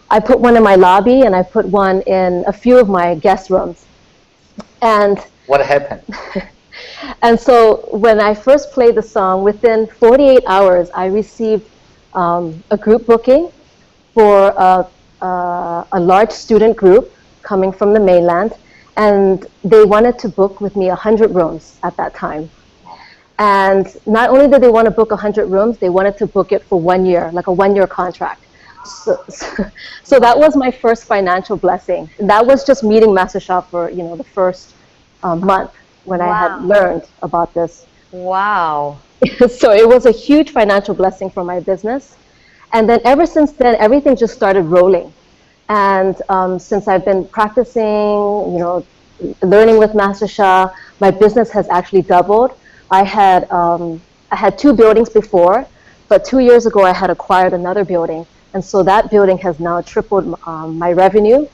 I put one in my lobby, and I put one in a few of my guest rooms. And what happened? And so when I first played the song, within 48 hours, I received a group booking for a large student group coming from the mainland. And they wanted to book with me 100 rooms at that time. And not only did they want to book 100 rooms, they wanted to book it for 1 year, like a 1-year contract. So that was my first financial blessing. That was just meeting Master Sha for the first month when I had learned about this. Wow. So it was a huge financial blessing for my business. And then ever since then, everything just started rolling. And since I've been practicing, learning with Master Sha, my business has actually doubled. I had 2 buildings before, but 2 years ago I had acquired another building. And so that building has now tripled my revenue.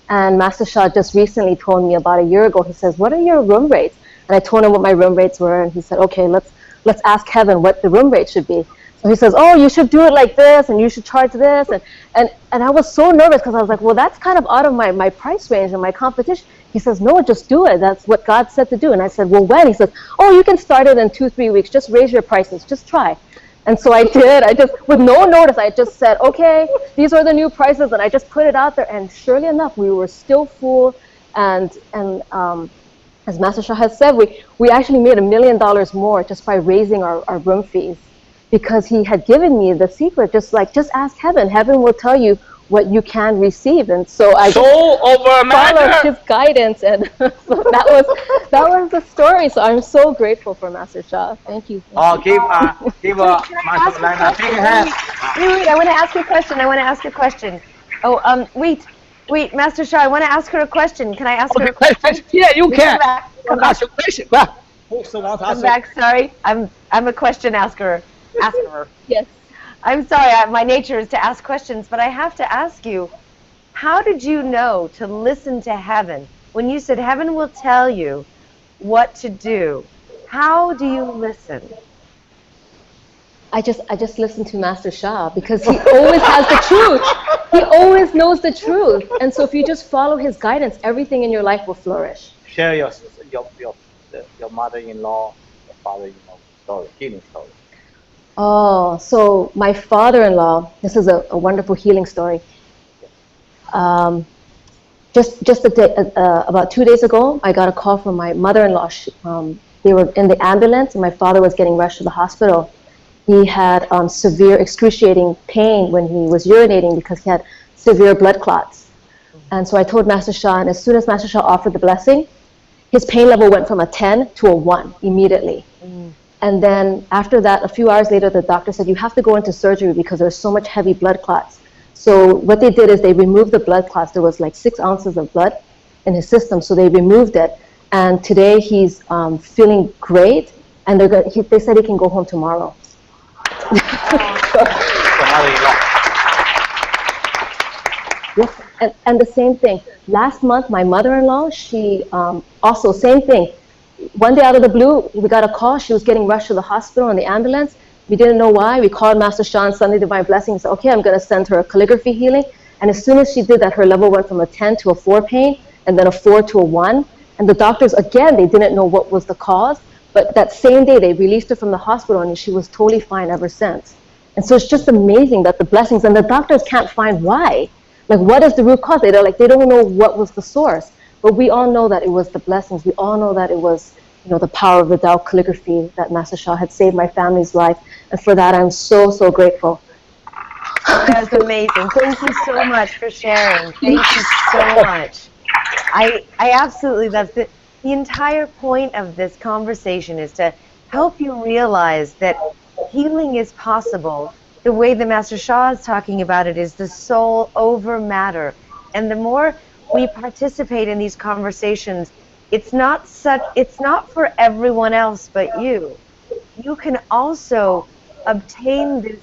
And Master Sha just recently told me about a year ago, he says, what are your room rates? And I told him what my room rates were, and he said, okay, let's ask Kevin what the room rate should be. So he says, oh, you should do it like this, and you should charge this. And I was so nervous because I was like, well, that's kind of out of my price range and my competition. He says, no, just do it. That's what God said to do. And I said, well, when? He says, oh, you can start it in 2-3 weeks. Just raise your prices. Just try. And so I did. I just, with no notice, I just said, okay, these are the new prices. And I just put it out there. And surely enough, we were still full. And as Master Sha has said, we actually made $1 million more just by raising our room fees, because he had given me the secret, just ask heaven. Heaven will tell you what you can receive. And so I followed his guidance, and so that was the story. So I'm so grateful for Master Sha. Thank you. Give Master Lana a big hand. Wait, I want to ask you a question. Oh, wait, Master Sha, I want to ask her a question. Can I ask her a question? Yeah, you can. Come back. Ask your question. Come back, sorry. I'm a question asker. Yes. I'm sorry, my nature is to ask questions, but I have to ask you, how did you know to listen to heaven? When you said heaven will tell you what to do, how do you listen? I just listen to Master Sha, because he always has the truth. He always knows the truth. And so if you just follow his guidance, everything in your life will flourish. Share your mother-in-law, your father-in-law story, healing story. Oh, so my father-in-law, this is a wonderful healing story. Just a day, about 2 days ago, I got a call from my mother-in-law. They were in the ambulance, and my father was getting rushed to the hospital. He had severe excruciating pain when he was urinating because he had severe blood clots. And so I told Master Sha, and as soon as Master Sha offered the blessing, his pain level went from a 10 to a 1 immediately. And then after that, a few hours later, the doctor said, you have to go into surgery because there's so much heavy blood clots. So what they did is they removed the blood clots. There was like 6 ounces of blood in his system, so they removed it. And today he's feeling great, and they said he can go home tomorrow. Yes, and the same thing. Last month, my mother-in-law, she also, same thing. One day out of the blue, we got a call. She was getting rushed to the hospital in the ambulance. We didn't know why. We called Master Sha and Sunday Divine Blessing and said, okay, I'm going to send her a calligraphy healing. And as soon as she did that, her level went from a 10 to a 4 pain, and then a 4 to a 1. And the doctors, again, they didn't know what was the cause. But that same day, they released her from the hospital, and she was totally fine ever since. And so it's just amazing that the blessings, and the doctors can't find why. Like, what is the root cause? They don't know what was the source. But we all know that it was the blessings. We all know that it was, the power of the Tao calligraphy, that Master Sha had saved my family's life. And for that, I'm so, so grateful. That's amazing. Thank you so much for sharing. Thank you so much. I absolutely love it. The entire point of this conversation is to help you realize that healing is possible. The way the Master Sha is talking about it is the soul over matter. And the more we participate in these conversations, it's not for everyone else but you. You can also obtain this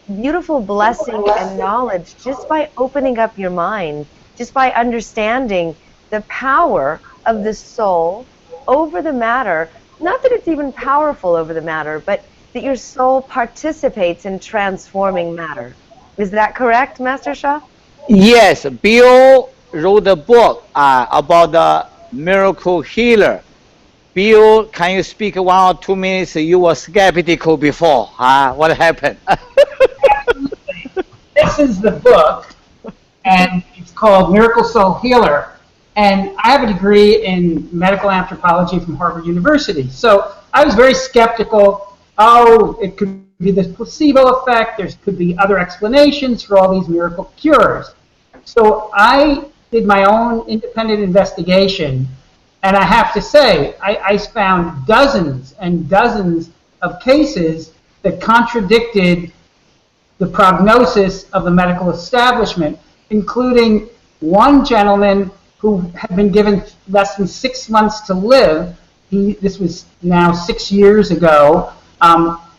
beautiful blessing and knowledge just by opening up your mind, just by understanding the power of the soul over the matter. Not that it's even powerful over the matter, but that your soul participates in transforming matter. Is that correct, Master Sha? Yes, Bill wrote a book about the miracle healer. Bill, can you speak 1 or 2 minutes? You were skeptical before. What happened? This is the book, and it's called Miracle Soul Healer. And I have a degree in medical anthropology from Harvard University. So I was very skeptical. Oh, it could be this placebo effect. There could be other explanations for all these miracle cures. So I did my own independent investigation. And I have to say, I found dozens and dozens of cases that contradicted the prognosis of the medical establishment, including one gentleman who had been given less than 6 months to live. This was now 6 years ago.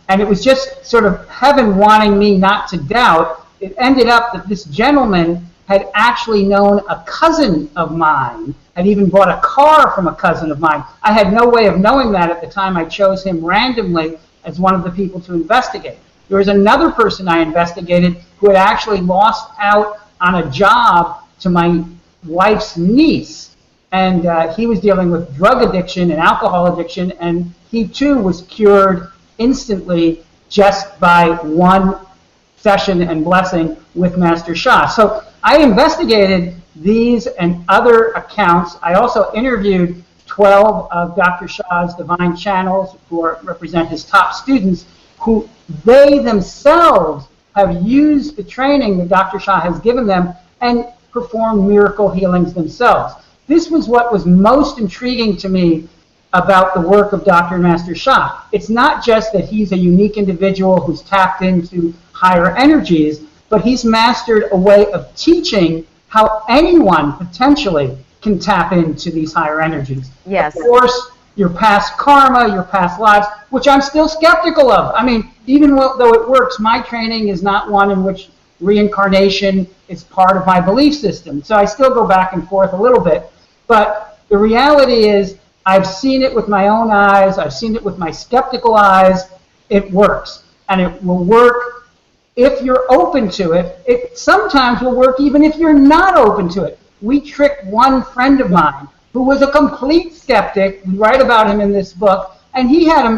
And it was just sort of heaven wanting me not to doubt. It ended up that this gentleman had actually known a cousin of mine, had even bought a car from a cousin of mine. I had no way of knowing that at the time. I chose him randomly as one of the people to investigate. There was another person I investigated who had actually lost out on a job to my wife's niece. And he was dealing with drug addiction and alcohol addiction, and he too was cured instantly just by one session and blessing with Master Sha. So I investigated these and other accounts. I also interviewed 12 of Dr. Sha's divine channels who represent his top students, who they themselves have used the training that Dr. Sha has given them and performed miracle healings themselves. This was what was most intriguing to me about the work of Dr. and Master Sha. It's not just that he's a unique individual who's tapped into higher energies, but he's mastered a way of teaching how anyone potentially can tap into these higher energies. Yes. Of course, your past karma, your past lives, which I'm still skeptical of. I mean, even though it works, my training is not one in which reincarnation is part of my belief system. So I still go back and forth a little bit. But the reality is, I've seen it with my own eyes. I've seen it with my skeptical eyes. It works. And it will work if you're open to it. It sometimes will work even if you're not open to it. We tricked one friend of mine who was a complete skeptic. We write about him in this book. And he had a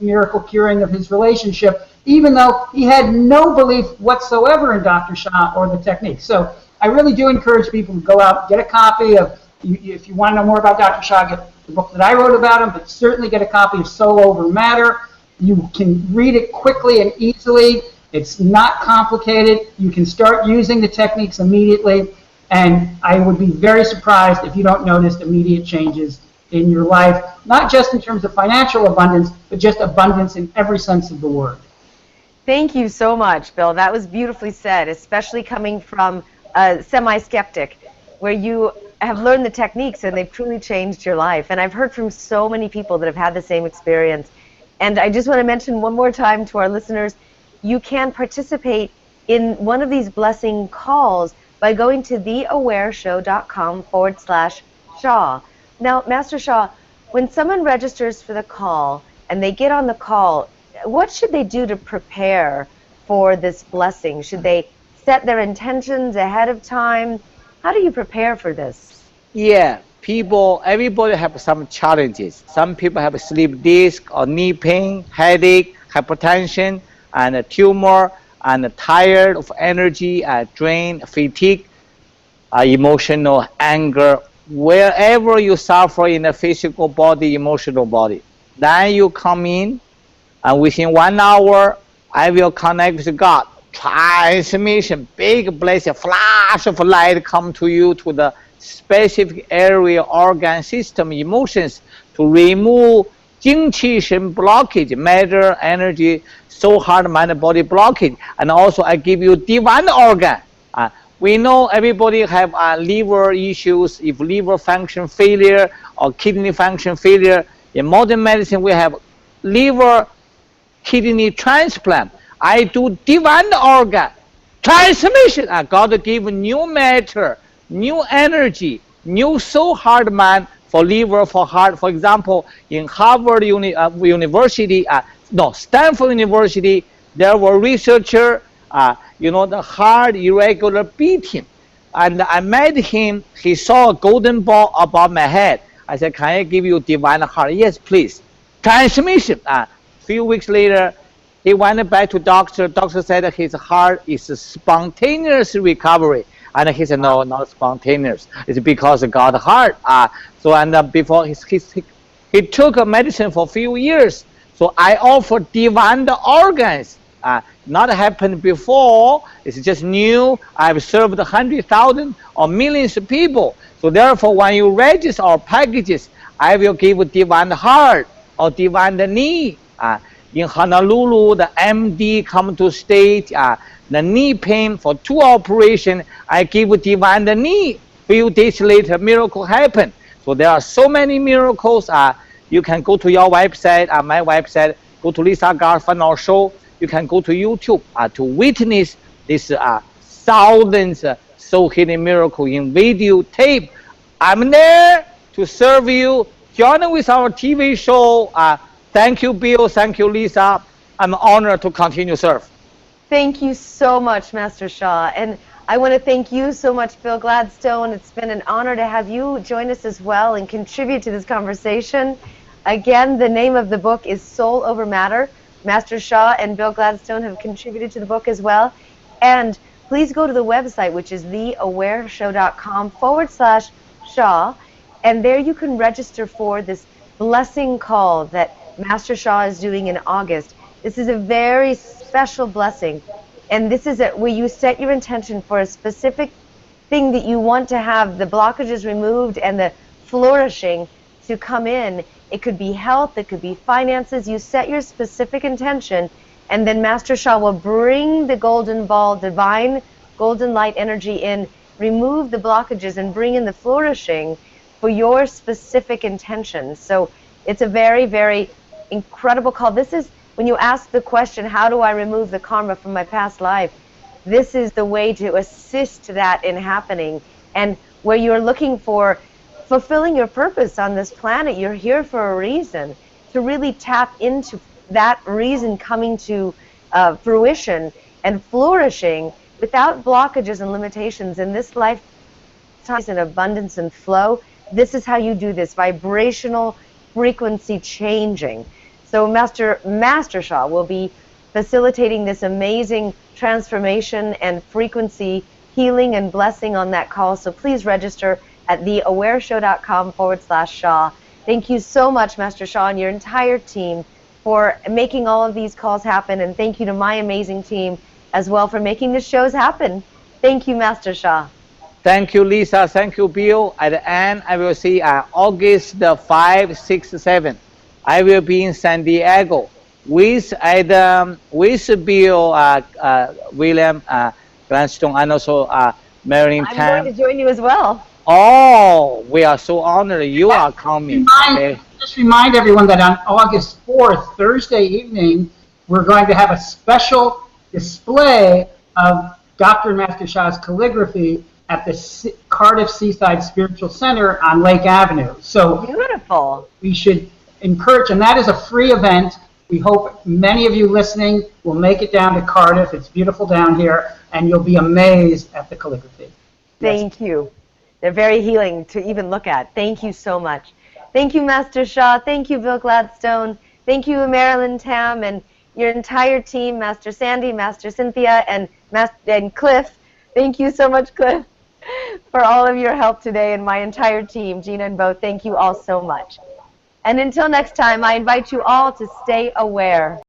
miracle curing of his relationship, even though he had no belief whatsoever in Dr. Sha or the technique. So I really do encourage people to go out, get a copy of, if you want to know more about Dr. Sha, get the book that I wrote about him, but certainly get a copy of Soul Over Matter. You can read it quickly and easily. It's not complicated. You can start using the techniques immediately. And I would be very surprised if you don't notice immediate changes in your life, not just in terms of financial abundance, but just abundance in every sense of the word. Thank you so much, Bill. That was beautifully said, especially coming from a semi-skeptic, where you have learned the techniques and they've truly changed your life. And I've heard from so many people that have had the same experience. And I just want to mention one more time to our listeners, you can participate in one of these blessing calls by going to theawareshow.com/Sha. Now, Master Sha, when someone registers for the call and they get on the call, what should they do to prepare for this blessing? Should they set their intentions ahead of time? How do you prepare for this? Yeah, everybody have some challenges. Some people have sleep disc or knee pain, headache, hypertension, and a tumor, and tired of energy, drain, fatigue, emotional anger. Wherever you suffer in the physical body, emotional body, then you come in, and within 1 hour, I will connect with God. Transmission, big blessing, flash of light come to you to the specific area, organ, system, emotions to remove Jing Qi Shen blockage, matter, energy, soul, heart, mind, body blockage. And also I give you divine organ. We know everybody have liver issues, if liver function failure or kidney function failure. In modern medicine, we have liver kidney transplant. I do divine organ transmission. God give new matter, new energy, new soul, heart, mind for liver, for heart. For example, in Harvard University, Stanford University, there were researchers, the heart irregular beating. And I met him. He saw a golden ball above my head. I said, can I give you divine heart? Yes, please. Transmission. Few weeks later, he went back to doctor. Doctor said that his heart is a spontaneous recovery. And he said, no, not spontaneous. It's because of God's heart. Before he took a medicine for a few years. So I offer divine organs. Not happened before. It's just new. I've served 100,000 or millions of people. So therefore, when you register our packages, I will give divine heart or divine knee. In Honolulu, the MD come to state the knee pain for 2 operations. I give divine knee. Few days later, miracle happened. So there are so many miracles. You can go to your website, my website, go to Lisa Garr Final Show. You can go to YouTube to witness this thousands soul healing miracle in video tape. I'm there to serve you. Join with our TV show. Thank you, Bill. Thank you, Lisa. I'm honored to continue serve. Thank you so much, Master Sha. And I want to thank you so much, Bill Gladstone. It's been an honor to have you join us as well and contribute to this conversation. Again, the name of the book is Soul Over Matter. Master Sha and Bill Gladstone have contributed to the book as well. And please go to the website, which is theawareshow.com/Sha. And there you can register for this blessing call that Master Sha is doing in August. This is a very special blessing. And this is where you set your intention for a specific thing that you want to have the blockages removed and the flourishing to come in. It could be health, it could be finances. You set your specific intention, and then Master Sha will bring the golden ball, divine golden light energy in, remove the blockages, and bring in the flourishing for your specific intention. So it's a very, very incredible call. This is when you ask the question, how do I remove the karma from my past life? This is the way to assist that in happening, and where you're looking for fulfilling your purpose on this planet. You're here for a reason, to really tap into that reason coming to fruition and flourishing without blockages and limitations in this lifetime in abundance and flow. This is how you do this, vibrational frequency changing. So Master Sha will be facilitating this amazing transformation and frequency healing and blessing on that call. So please register at theawareshow.com/Sha. Thank you so much, Master Sha, and your entire team for making all of these calls happen. And thank you to my amazing team as well for making the shows happen. Thank you, Master Sha. Thank you, Lisa. Thank you, Bill. At the end, I will see August the 5, 6, 7. I will be in San Diego with Adam, with Bill, William, Gladstone, and also Marilyn Tam. I'm going to join you as well. Oh, we are so honored you are coming. Okay. Just remind everyone that on August 4th, Thursday evening, we're going to have a special display of Dr. and Master Sha's calligraphy at the Cardiff Seaside Spiritual Center on Lake Avenue. So beautiful. We should encourage, and that is a free event. We hope many of you listening will make it down to Cardiff. It's beautiful down here, and you'll be amazed at the calligraphy. Thank you. They're very healing to even look at. Thank you so much. Thank you, Master Sha. Thank you, Bill Gladstone. Thank you, Marilyn Tam, and your entire team, Master Sandy, Master Cynthia, and Cliff. Thank you so much, Cliff, for all of your help today, and my entire team, Gina and Bo. Thank you all so much. And until next time, I invite you all to stay aware.